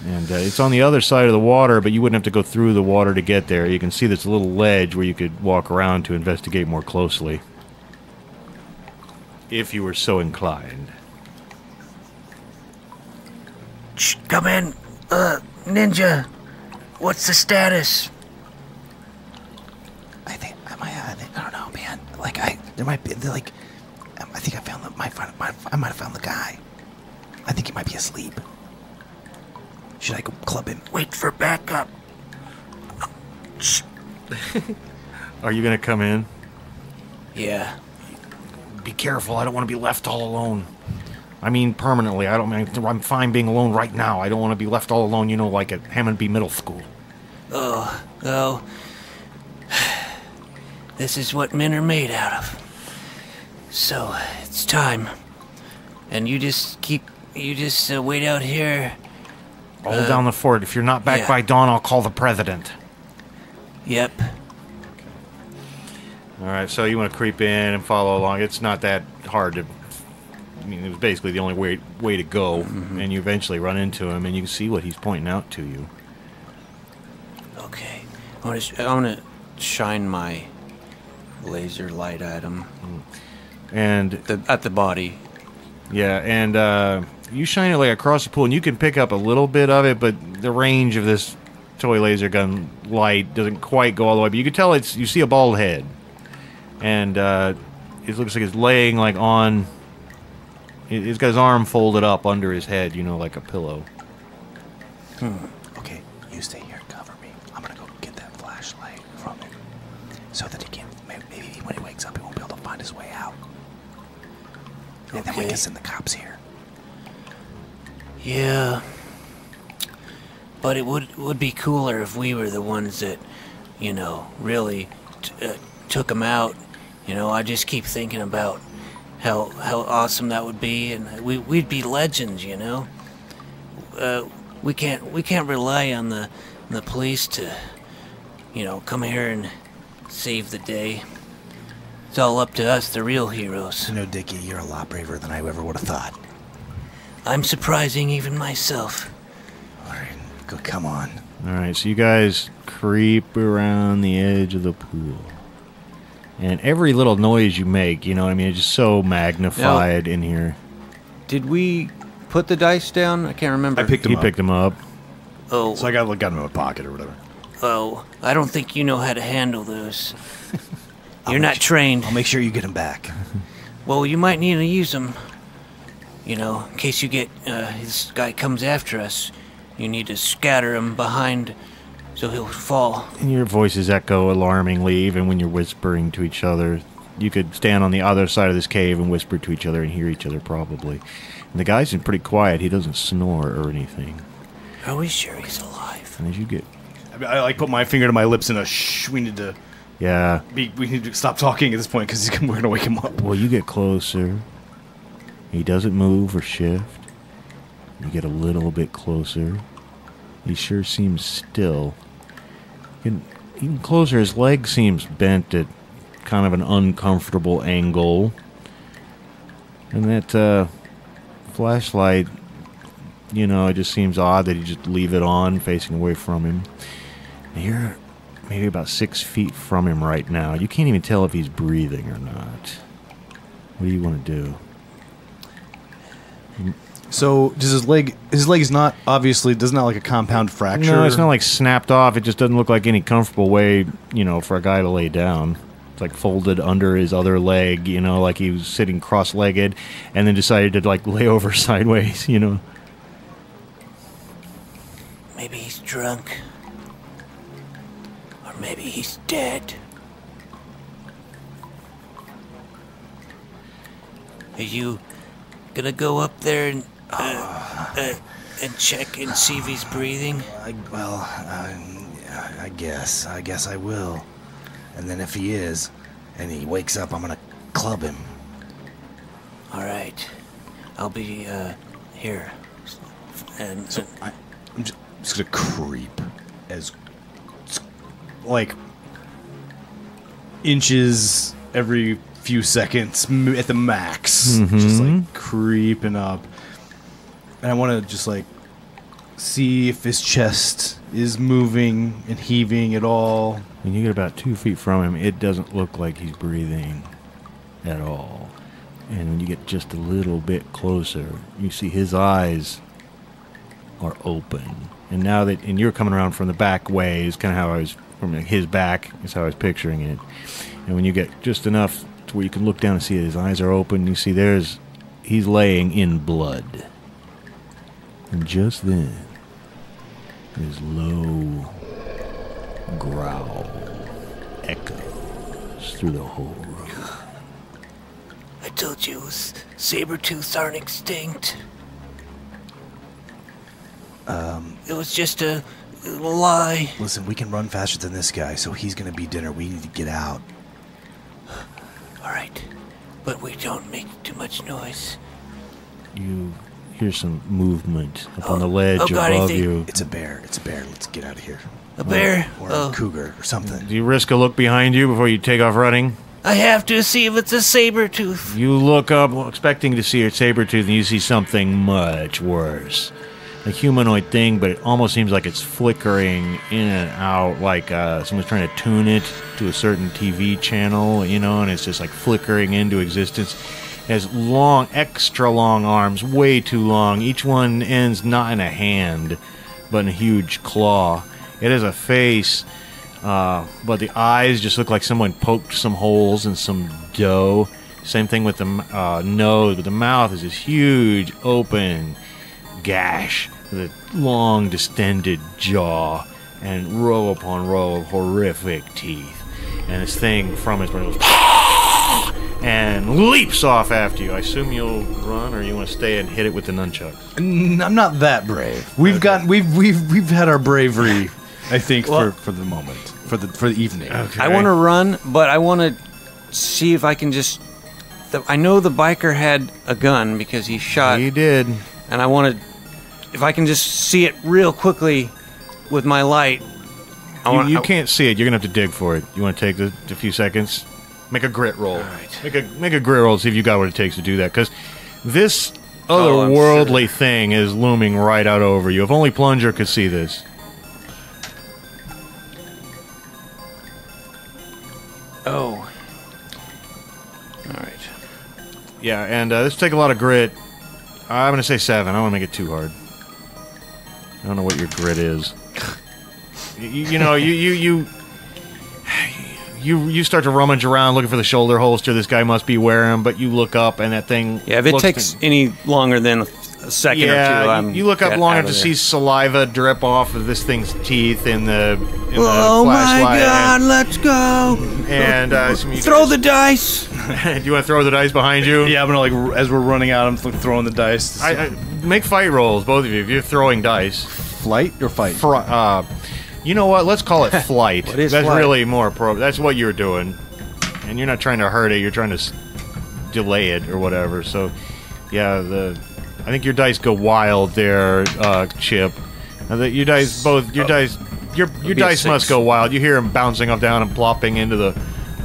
And it's on the other side of the water, but you wouldn't have to go through the water to get there. You can see this little ledge where you could walk around to investigate more closely, if you were so inclined. Shh, come in, Ninja. What's the status? I don't know, man. There might be I think I might have found the guy. I think he might be asleep. Should I go club him? Wait for backup. Shh. Are you going to come in? Yeah. Be careful. I don't want to be left all alone. I mean, permanently. I'm fine being alone right now. I don't want to be left all alone, like at Hammond B. Middle School. Oh. This is what men are made out of. So, it's time. And you just wait out here. Hold down the fort. If you're not back by dawn, I'll call the president. Yep. All right, so you want to creep in and follow along. It's not that hard to... it was basically the only way to go, and you eventually run into him, and you can see what he's pointing out to you. Okay. I want to shine my laser light at him. And... At the body. Yeah, and you shine it like across the pool, and you can pick up a little bit of it, but the range of this toy laser gun light doesn't quite go all the way. But you can tell you see a bald head, and it looks like it's laying like on. He's got his arm folded up under his head, like a pillow. Okay, you stay here and cover me. I'm gonna go get that flashlight from him, so that he can. Maybe when he wakes up, he won't be able to find his way out. And then we can send the cops here. Yeah. But it would be cooler if we were the ones that, really took him out. I just keep thinking about how awesome that would be, and we'd be legends, you know. We can't rely on the police to, you know, come here and save the day. It's all up to us, the real heroes. You know, Dickie, you're a lot braver than I ever would have thought. I'm surprising even myself. All right, come on. All right, so you guys creep around the edge of the pool. And every little noise you make, you know what I mean, it's just so magnified in here. Did we put the dice down? I can't remember. I picked them He up. picked them up. Oh, So I got them in my pocket or whatever. oh, I don't think you know how to handle those. You're not trained. I'll make sure you get him back. Well, you might need to use them. You know, in case you get, this guy comes after us, you need to scatter him behind so he'll fall. And your voices echo alarmingly, even when you're whispering to each other. You could stand on the other side of this cave and whisper to each other and hear each other probably. And the guy's been pretty quiet. He doesn't snore or anything. Are we sure he's alive? And as you get... I like put my finger to my lips and shh. We need to stop talking at this point because we're gonna wake him up. Well, you get closer. He doesn't move or shift. You get a little bit closer. He sure seems still. And even closer, his leg seems bent at kind of an uncomfortable angle. And that flashlight, you know, it just seems odd that you just leave it on facing away from him. And you're maybe about 6 feet from him right now. You can't even tell if he's breathing or not. What do you want to do? So does his leg is not obviously does not like a compound fracture. No, it's not like snapped off. It just doesn't look like any comfortable way, you know, for a guy to lay down. It's like folded under his other leg, you know, like he was sitting cross-legged and then decided to like lay over sideways, you know. Maybe he's drunk. Or maybe he's dead. Are you gonna go up there and check and see if he's breathing? I guess I will. And then if he is, and he wakes up, I'm gonna club him. All right, I'll be here. And So I'm just gonna creep as like inches every few seconds at the max, just like creeping up, and I want to just like see if his chest is moving and heaving at all. When you get about 2 feet from him, it doesn't look like he's breathing at all. And when you get just a little bit closer, you see his eyes are open. And now that, and you're coming around from the back way, is kind of how I was, from his back is how I was picturing it. And when you get just enough to where you can look down and see his eyes are open, you see he's laying in blood. And just then, his low growl echoes through the whole room. I told you saber-tooths aren't extinct. It was just a lie. Listen, we can run faster than this guy, so he's gonna be dinner. We need to get out. All right, but we don't make too much noise. You hear some movement up on the ledge God, above you. It's a bear. Let's get out of here. A bear? Or a cougar or something. Do you risk a look behind you before you take off running? I have to see if it's a saber-tooth. You look up expecting to see a saber-tooth and you see something much worse. A humanoid thing, but it almost seems like it's flickering in and out, like someone's trying to tune it to a certain TV channel, you know, and it's just like flickering into existence. It has long, extra long arms, way too long. Each one ends not in a hand, but in a huge claw. It has a face, but the eyes just look like someone poked some holes in some dough. Same thing with the nose, but the mouth is this huge, open gash with a long, distended jaw and row upon row of horrific teeth. And this thing from its brain goes and leaps off after you. I assume you'll run, or you want to stay and hit it with the nunchucks. I'm not that brave. We've had our bravery, I think, for the moment, for the evening. Okay. I want to run, but I want to see if I can just I know the biker had a gun because he shot. He did. And I want to, if I can just see it real quickly with my light. You can't see it. You're gonna have to dig for it. You want to take a few seconds? Make a grit roll. All right. Make a grit roll. See if you got what it takes to do that. Because this I'm otherworldly sure. thing is looming right out over you. If only Plunger could see this. Oh. All right. Yeah, and this will take a lot of grit. I'm gonna say 7. I don't want to make it too hard. I don't know what your grit is. You know, you start to rummage around looking for the shoulder holster this guy must be wearing, but you look up and that thing. Yeah, if it takes any longer than a second or two, you look up long enough to see saliva drip off of this thing's teeth in the Oh my flashlight. God! Let's go. And Throw the dice. Do you want to throw the dice behind you? Yeah, I'm gonna like as we're running out, I'm throwing the dice. To I make fight rolls, both of you. If you're throwing dice, flight or fight? you know what? Let's call it flight. What is That's flight? really more appropriate. That's what you're doing, and you're not trying to hurt it. You're trying to delay it or whatever. So, yeah, I think your dice go wild there, Chip. Your dice must go wild. You hear them bouncing up down and plopping into the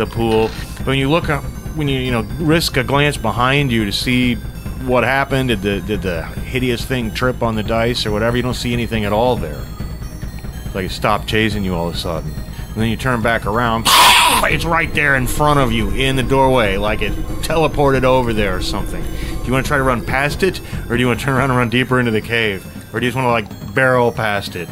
pool. When you look up, when you risk a glance behind you to see what happened, did the hideous thing trip on the dice or whatever? You don't see anything at all there. It's like it stopped chasing you all of a sudden. And then you turn back around, it's right there in front of you in the doorway, like it teleported over there or something. Do you want to try to run past it, or do you want to turn around and run deeper into the cave? Or do you just want to like barrel past it?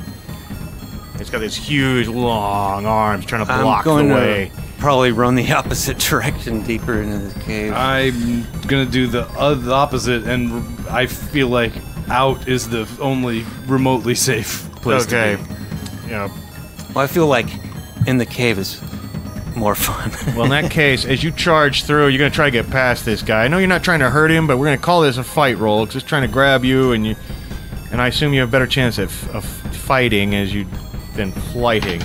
It's got this huge long arms trying to block the way. Probably run the opposite direction, deeper into the cave. I'm gonna do the opposite, and I feel like out is the only remotely safe place to be. Yeah. Well, I feel like in the cave is more fun. Well, in that case, as you charge through, you're going to try to get past this guy. I know you're not trying to hurt him, but we're going to call this a fight roll. It's just trying to grab you, and I assume you have a better chance of fighting as you than flighting.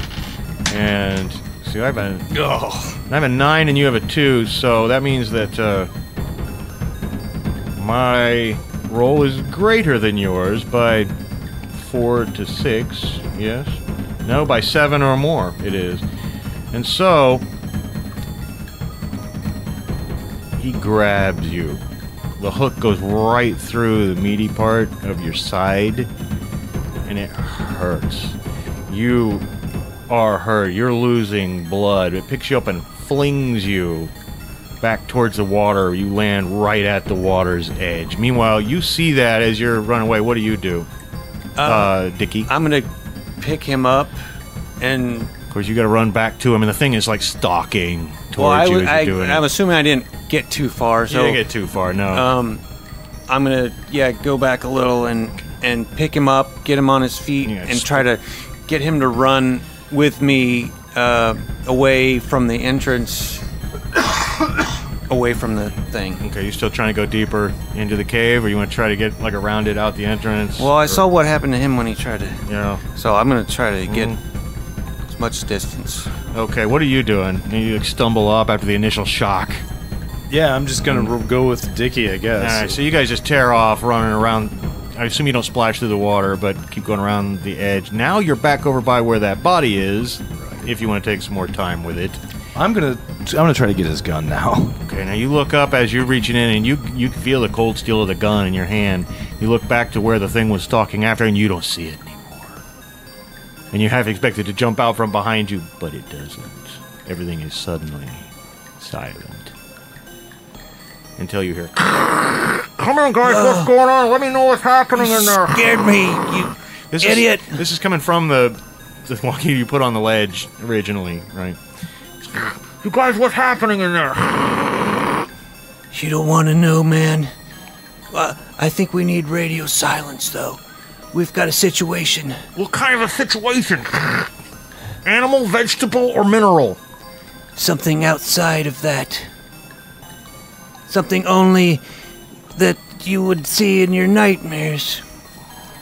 And see, I have a 9 and you have a 2, so that means that my roll is greater than yours by 4 to 6. Yes. No, by 7 or more it is. And so he grabs you. The hook goes right through the meaty part of your side, and it hurts. You are hurt. You're losing blood. It picks you up and flings you back towards the water. You land right at the water's edge. Meanwhile, you see that as you're running away. What do you do, Dickie? I'm gonna pick him up, and of course you got to run back to him, and the thing is like stalking towards you as you're doing it. I'm assuming I didn't get too far. So you didn't get too far, no. I'm gonna go back a little and pick him up, get him on his feet, and try to get him to run with me away from the entrance, away from the thing. Okay, you still trying to go deeper into the cave, or you want to try to get like around it out the entrance? Well, I saw what happened to him when he tried to. Yeah. So I'm gonna try to get as much distance. Okay, what are you doing? You like, stumble up after the initial shock. Yeah, I'm just gonna go with Dickie, I guess. All right, so you guys just tear off, running around. I assume you don't splash through the water, but keep going around the edge. Now you're back over by where that body is, if you want to take some more time with it. I'm gonna try to get his gun now. Okay, now you look up as you're reaching in, and you feel the cold steel of the gun in your hand. You look back to where the thing was stalking after, and you don't see it anymore. And you have expected to jump out from behind you, but it doesn't. Everything is suddenly silent. Until you hear, "Come on, guys, what's going on? Let me know what's happening in there." Scared me, you idiot. This is coming from the one you put on the ledge originally, right? You guys, what's happening in there? You don't want to know, man. I think we need radio silence, though. We've got a situation. What kind of a situation? Animal, vegetable, or mineral? Something outside of that. Something only that you would see in your nightmares.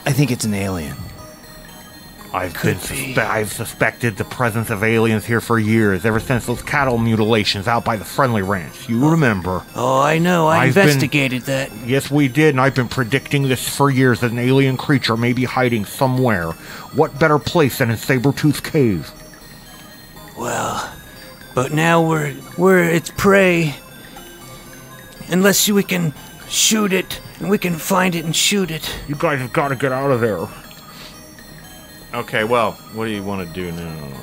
I think it's an alien. I've suspected the presence of aliens here for years, ever since those cattle mutilations out by the Friendly Ranch. You remember? Oh, I know. I investigated that. Yes, we did, and I've been predicting this for years, that an alien creature may be hiding somewhere. What better place than in Sabretooth Cave? Well, but now we're its prey. Unless we can shoot it, and we can find it and shoot it. You guys have got to get out of there. Okay, well, what do you want to do now?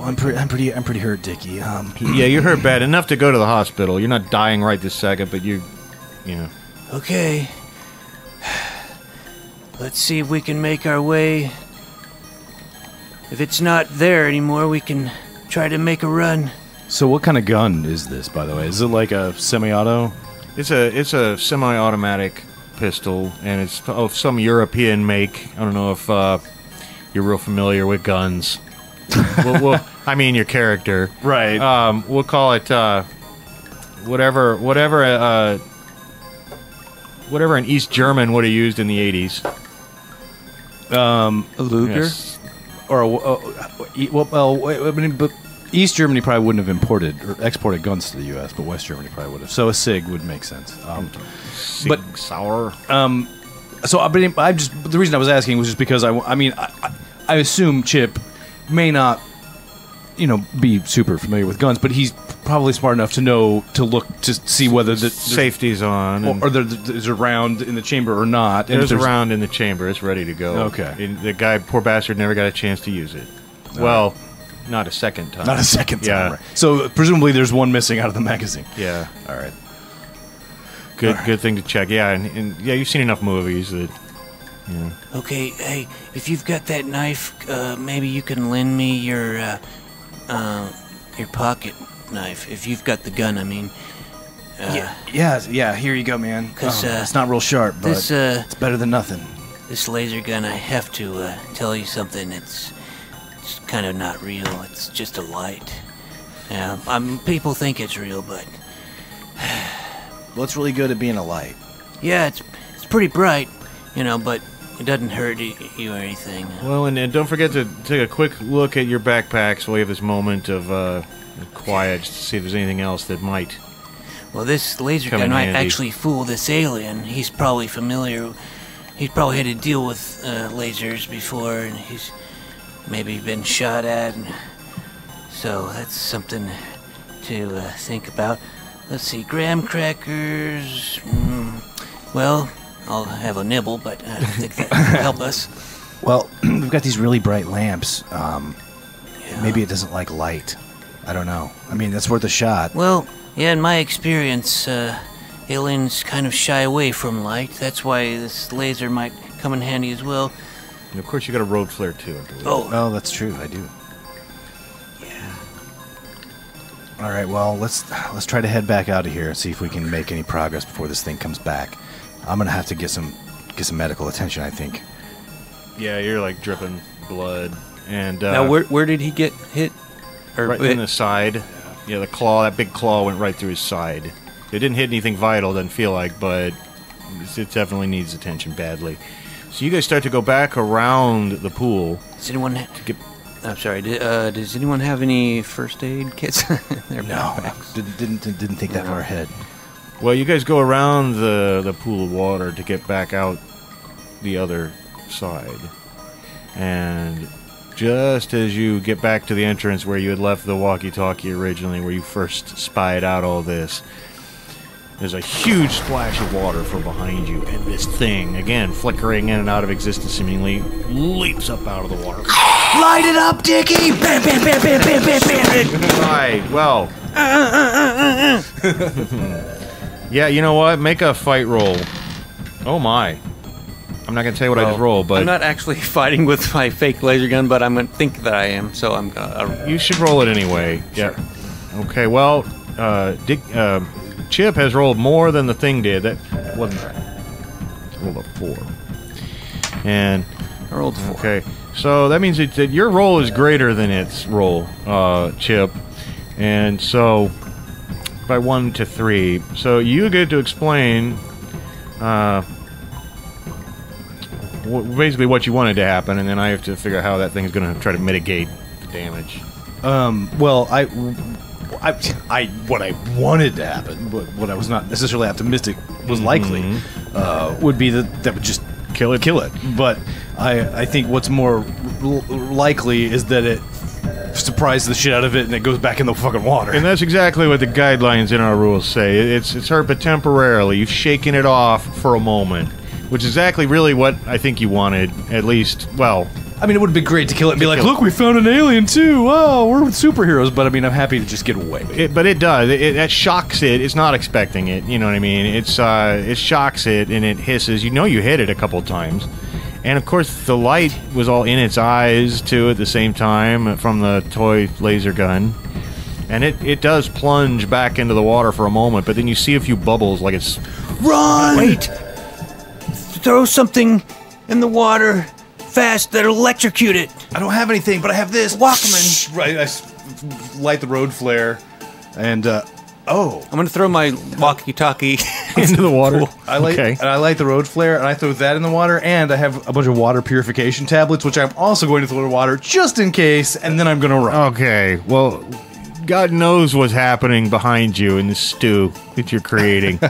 I'm pretty hurt, Dickie. Yeah, you're hurt bad enough to go to the hospital. You're not dying right this second, but you know. Okay. Let's see if we can make our way. If it's not there anymore, we can try to make a run. So what kind of gun is this, by the way? Is it like a semi-auto? It's a semi-automatic pistol, and it's of some European make. I don't know if you're real familiar with guns. I mean, your character. Right. We'll call it whatever an East German would have used in the 80s. A Luger? Yes. Or but East Germany probably wouldn't have imported or exported guns to the U.S., but West Germany probably would have. So a SIG would make sense. But Sauer. So, the reason I was asking was just because I assume Chip may not, be super familiar with guns, but he's probably smart enough to know to look to see whether the safety's on, or there's a round in the chamber or not. There's a round in the chamber. It's ready to go. Okay. And the guy, poor bastard, never got a chance to use it. Well, not a second time. Not a second time. Yeah. Right. So presumably there's one missing out of the magazine. Yeah. All right. Good thing to check. Yeah, and yeah, you've seen enough movies that. Yeah. Okay, hey, if you've got that knife, maybe you can lend me your pocket knife. If you've got the gun, I mean. Yeah. Here you go, man. 'Cause, it's not real sharp, but it's better than nothing. This laser gun, I have to tell you something. It's kind of not real. It's just a light. Yeah, people think it's real, but. Well, it's really good at being a light. Yeah, it's pretty bright, but it doesn't hurt you or anything. Well, and don't forget to take a quick look at your backpacks while you have this moment of quiet, just to see if there's anything else that might. Well, this laser gun might actually fool this alien. He's probably familiar. He's probably had to deal with lasers before, and he's maybe been shot at. So that's something to think about. Let's see, graham crackers. Well, I'll have a nibble, but I don't think that will help us. Well, we've got these really bright lamps. Maybe it doesn't like light. I don't know. I mean, that's worth a shot. Well, yeah, in my experience, aliens kind of shy away from light. That's why this laser might come in handy as well. And of course, you got a road flare too, I believe. Oh, that's true. I do. Yeah. All right. Well, let's try to head back out of here and see if we can make any progress before this thing comes back. I'm gonna have to get some medical attention, I think. Yeah, you're like dripping blood, and now where did he get hit? Right in the side. Yeah, the claw. That big claw went right through his side. It didn't hit anything vital. Doesn't feel like, but it definitely needs attention badly. So you guys start to go back around the pool. Does anyone? I'm sorry. Does anyone have any first aid kits? No, didn't think that far ahead. Well, you guys go around the pool of water to get back out the other side. And just as you get back to the entrance where you had left the walkie-talkie originally, where you first spied out all this, there's a huge splash of water from behind you, and this thing, again, flickering in and out of existence seemingly, leaps up out of the water. Light it up, Dickie! Bam, bam, bam, bam, bam, bam, bam! Right, well. Yeah, you know what? Make a fight roll. Oh my. I'm not going to tell you what I just rolled, but... I'm not actually fighting with my fake laser gun, but I'm going to think that I am, so I'm going to... You should roll it anyway. Sure. Yeah. Okay, well, Chip has rolled more than the thing did. That wasn't... rolled a 4. And... I rolled 4. Okay, so that means that your roll is greater than its roll, Chip. And so... by 1 to 3. So you get to explain... basically what you wanted to happen, and then I have to figure out how that thing is going to try to mitigate the damage. Well, what I wanted to happen, but what I was not necessarily optimistic was likely, would be that would just kill it. But I think what's more likely is that it surprises the shit out of it and it goes back in the fucking water. And that's exactly what the guidelines in our rules say. It's hurt, but temporarily. You've shaken it off for a moment, which is exactly really what I think you wanted, at least, well... I mean, it would be great to kill it and be like, look, we found an alien too. Wow, we're superheroes. But I mean, I'm happy to just get away. But it does. That shocks it. It's not expecting it. You know what I mean? It shocks it and it hisses. You know you hit it a couple times. And of course, the light was all in its eyes too at the same time from the toy laser gun. And it does plunge back into the water for a moment, but then you see a few bubbles like it's... Run! Wait! Throw something in the water fast that'll electrocute it. I don't have anything, but I have this. Walkman. Right, I light the road flare, and I'm gonna throw my walkie-talkie into the water. I light the road flare, and I throw that in the water, and I have a bunch of water purification tablets, which I'm also going to throw in water just in case, and then I'm gonna run. Okay, well, God knows what's happening behind you in this stew that you're creating.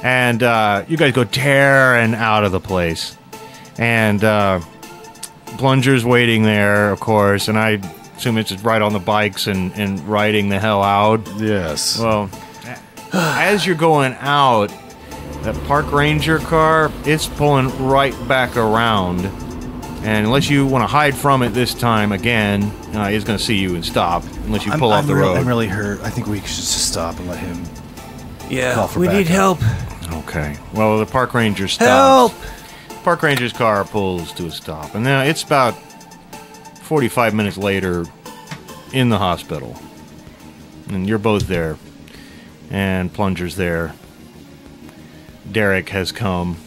And you guys go tearing out of the place. And Plunger's waiting there, of course, and I assume it's just right on the bikes and riding the hell out. Yes. Well, as you're going out, that park ranger car, it's pulling right back around. And unless you want to hide from it this time again, it's going to see you and stop, unless you pull off the road. I'm really hurt. I think we should just stop and let him Yeah, for we need backup. help. Okay. Well, the park ranger stops. Help! Park ranger's car pulls to a stop, and now it's about 45 minutes later in the hospital. And you're both there, and Plunger's there. Derek has come.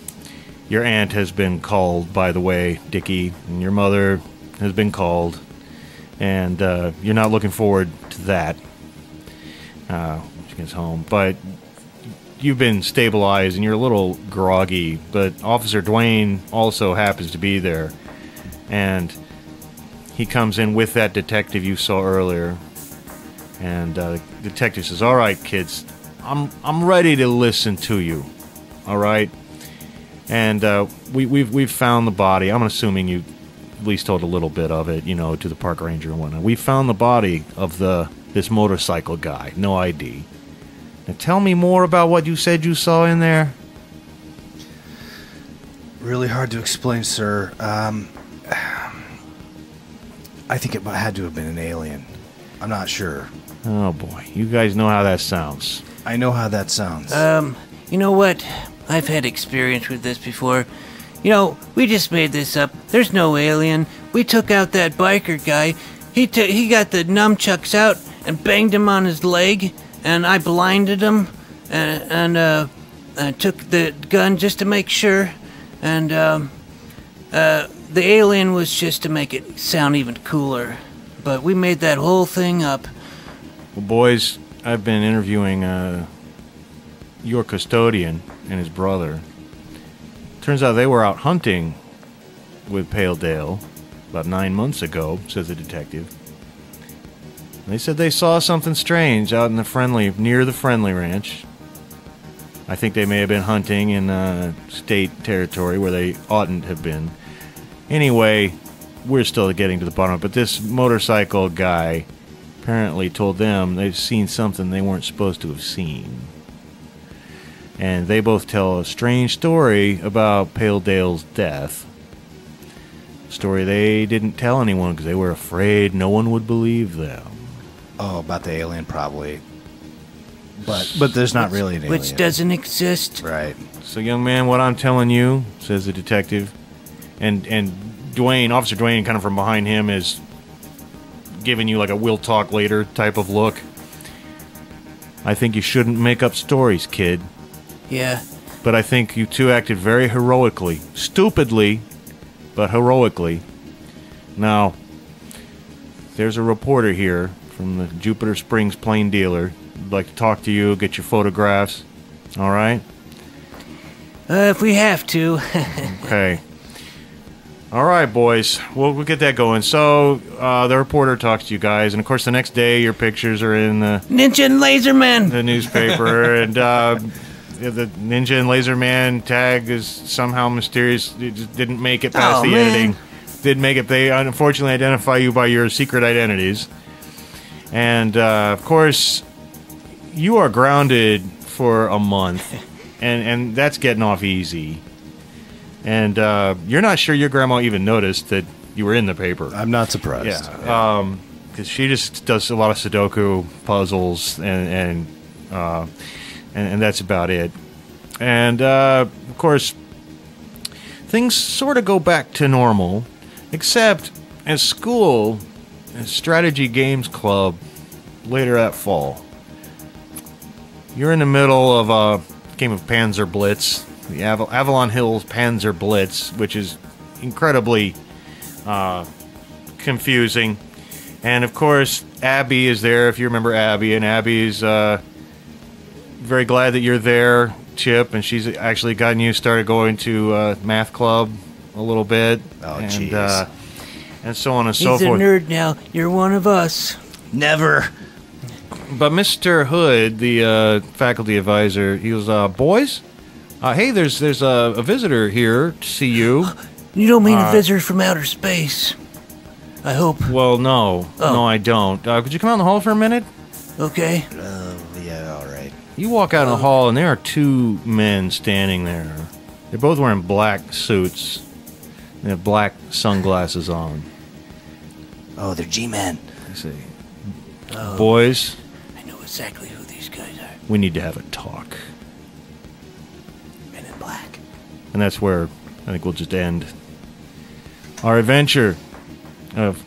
Your aunt has been called, by the way, Dickie, and your mother has been called, and you're not looking forward to that when she gets home, but you've been stabilized and you're a little groggy, but Officer Dwayne also happens to be there, and he comes in with that detective you saw earlier, and the detective says, "All right, kids, I'm ready to listen to you. All right." And we've found the body. I'm assuming you at least told a little bit of it, to the park ranger and whatnot. We found the body of this motorcycle guy, no ID. Now tell me more about what you said you saw in there. Really hard to explain, sir. I think it had to have been an alien. I'm not sure. Oh boy, you guys know how that sounds. I know how that sounds. You know what? I've had experience with this before. We just made this up. There's no alien. We took out that biker guy. He got the nunchucks out and banged him on his leg, and I blinded him, and I took the gun just to make sure, and the alien was just to make it sound even cooler. But we made that whole thing up. Well, boys, I've been interviewing your custodian and his brother. Turns out they were out hunting with Pale Dale about 9 months ago, says the detective. They said they saw something strange out in near the Friendly Ranch. I think they may have been hunting in state territory where they oughtn't have been. Anyway, we're still getting to the bottom of it, but this motorcycle guy apparently told them they've seen something they weren't supposed to have seen. And they both tell a strange story about Pale Dale's death. A story they didn't tell anyone because they were afraid no one would believe them. Oh, about the alien, probably. But there's not really an alien. Which doesn't exist. Right. So, young man, what I'm telling you, says the detective, and Dwayne, Officer Dwayne, kind of from behind him, is giving you like a "we'll talk later" type of look. I think you shouldn't make up stories, kid. Yeah. But I think you two acted very heroically. Stupidly, but heroically. Now, there's a reporter here from the Jupiter Springs Plain Dealer. I'd like to talk to you, get your photographs. All right? If we have to. Okay. All right, boys. We'll get that going. So the reporter talks to you guys, and of course the next day your pictures are in the Ninja and Laserman. the newspaper, and the Ninja and Laserman tag is somehow mysterious. It just didn't make it past the editing. Didn't make it. They unfortunately identify you by your secret identities, and of course you are grounded for a month, and that's getting off easy. And you're not sure your grandma even noticed that you were in the paper. I'm not surprised. Yeah, because she just does a lot of Sudoku puzzles, and that's about it. And of course, things sort of go back to normal, except at school, at Strategy Games Club, later that fall. You're in the middle of a game of Panzer Blitz. The Avalon Hills Panzer Blitz, which is incredibly confusing. And, of course, Abby is there, if you remember Abby. And Abby's very glad that you're there, Chip. And she's actually gotten you started going to math club a little bit. Oh, jeez. And so on and so He's a forth. nerd now. You're one of us. Never. But Mr. Hood, the faculty advisor, he goes, boys? Hey, there's a visitor here to see you. You don't mean a visitor from outer space. I hope. Well, no. Oh. No, I don't. Could you come out in the hall for a minute? Okay. Yeah, all right. You walk out in the hall, and there are two men standing there. They're both wearing black suits. They have black sunglasses on. Oh, they're G-men. I see. Boys, I know exactly who these guys are. we need to have a talk. Men in black. And that's where I think we'll just end our adventure of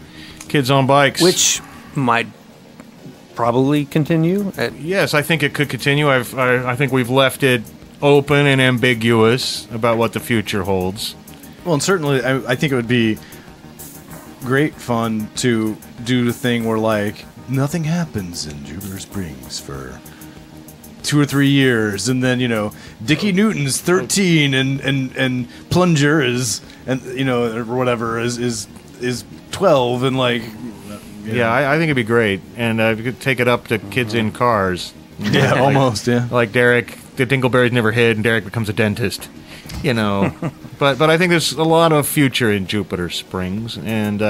kids on bikes. Which might probably continue. Yes, I think it could continue. I think we've left it open and ambiguous about what the future holds. Well, and certainly, I think it would be great fun to do the thing where, like, nothing happens in Jupiter Springs for 2 or 3 years, and then, you know, Dickie Newton's 13, and Plunger is, and you know, or whatever is 12, and like, Yeah, I think it'd be great, and we could take it up to kids in cars. yeah, Like- almost, yeah. Like Derek, the Dingleberries never hid, and Derek becomes a dentist. You know, but I think there's a lot of future in Jupiter Springs, and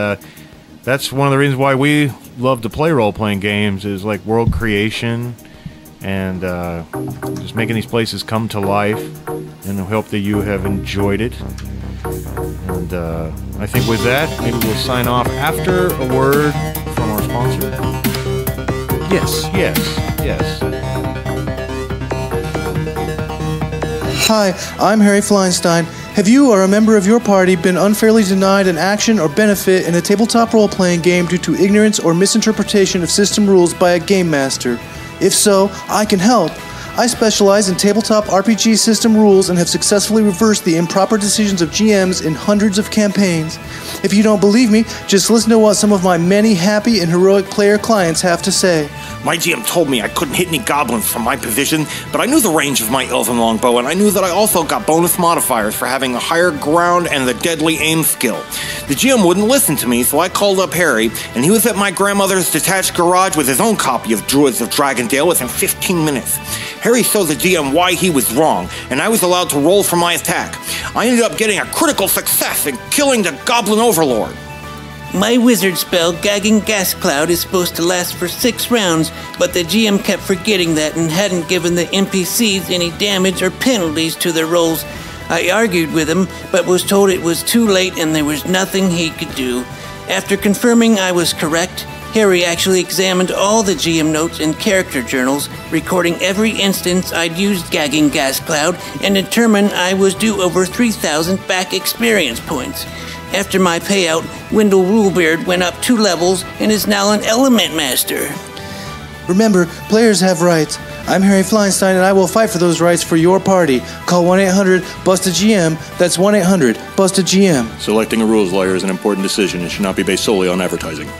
that's one of the reasons why we love to play role-playing games is like world creation and just making these places come to life. And I hope that you have enjoyed it. And I think with that, maybe we'll sign off after a word from our sponsor. Yes. Hi, I'm Harry Fleinstein. Have you or a member of your party been unfairly denied an action or benefit in a tabletop role-playing game due to ignorance or misinterpretation of system rules by a game master? If so, I can help. I specialize in tabletop RPG system rules and have successfully reversed the improper decisions of GMs in hundreds of campaigns. If you don't believe me, just listen to what some of my many happy and heroic player clients have to say. My GM told me I couldn't hit any goblins from my position, but I knew the range of my elven longbow, and I knew that I also got bonus modifiers for having a higher ground and the deadly aim skill. The GM wouldn't listen to me, so I called up Harry, and he was at my grandmother's detached garage with his own copy of Druids of Dragondale within 15 minutes. Harry showed the GM why he was wrong, and I was allowed to roll for my attack. I ended up getting a critical success in killing the Goblin Overlord. My wizard spell, Gagging Gas Cloud, is supposed to last for 6 rounds, but the GM kept forgetting that and hadn't given the NPCs any damage or penalties to their rolls. I argued with him, but was told it was too late and there was nothing he could do. After confirming I was correct, Harry actually examined all the GM notes and character journals, recording every instance I'd used Gagging Gas Cloud, and determined I was due over 3,000 back experience points. After my payout, Wendell Rulebeard went up 2 levels and is now an Element Master. Remember, players have rights. I'm Harry Fleinstein, and I will fight for those rights for your party. Call 1-800-BUST-A-GM. That's 1-800-BUST-A-GM. Selecting a rules lawyer is an important decision and should not be based solely on advertising.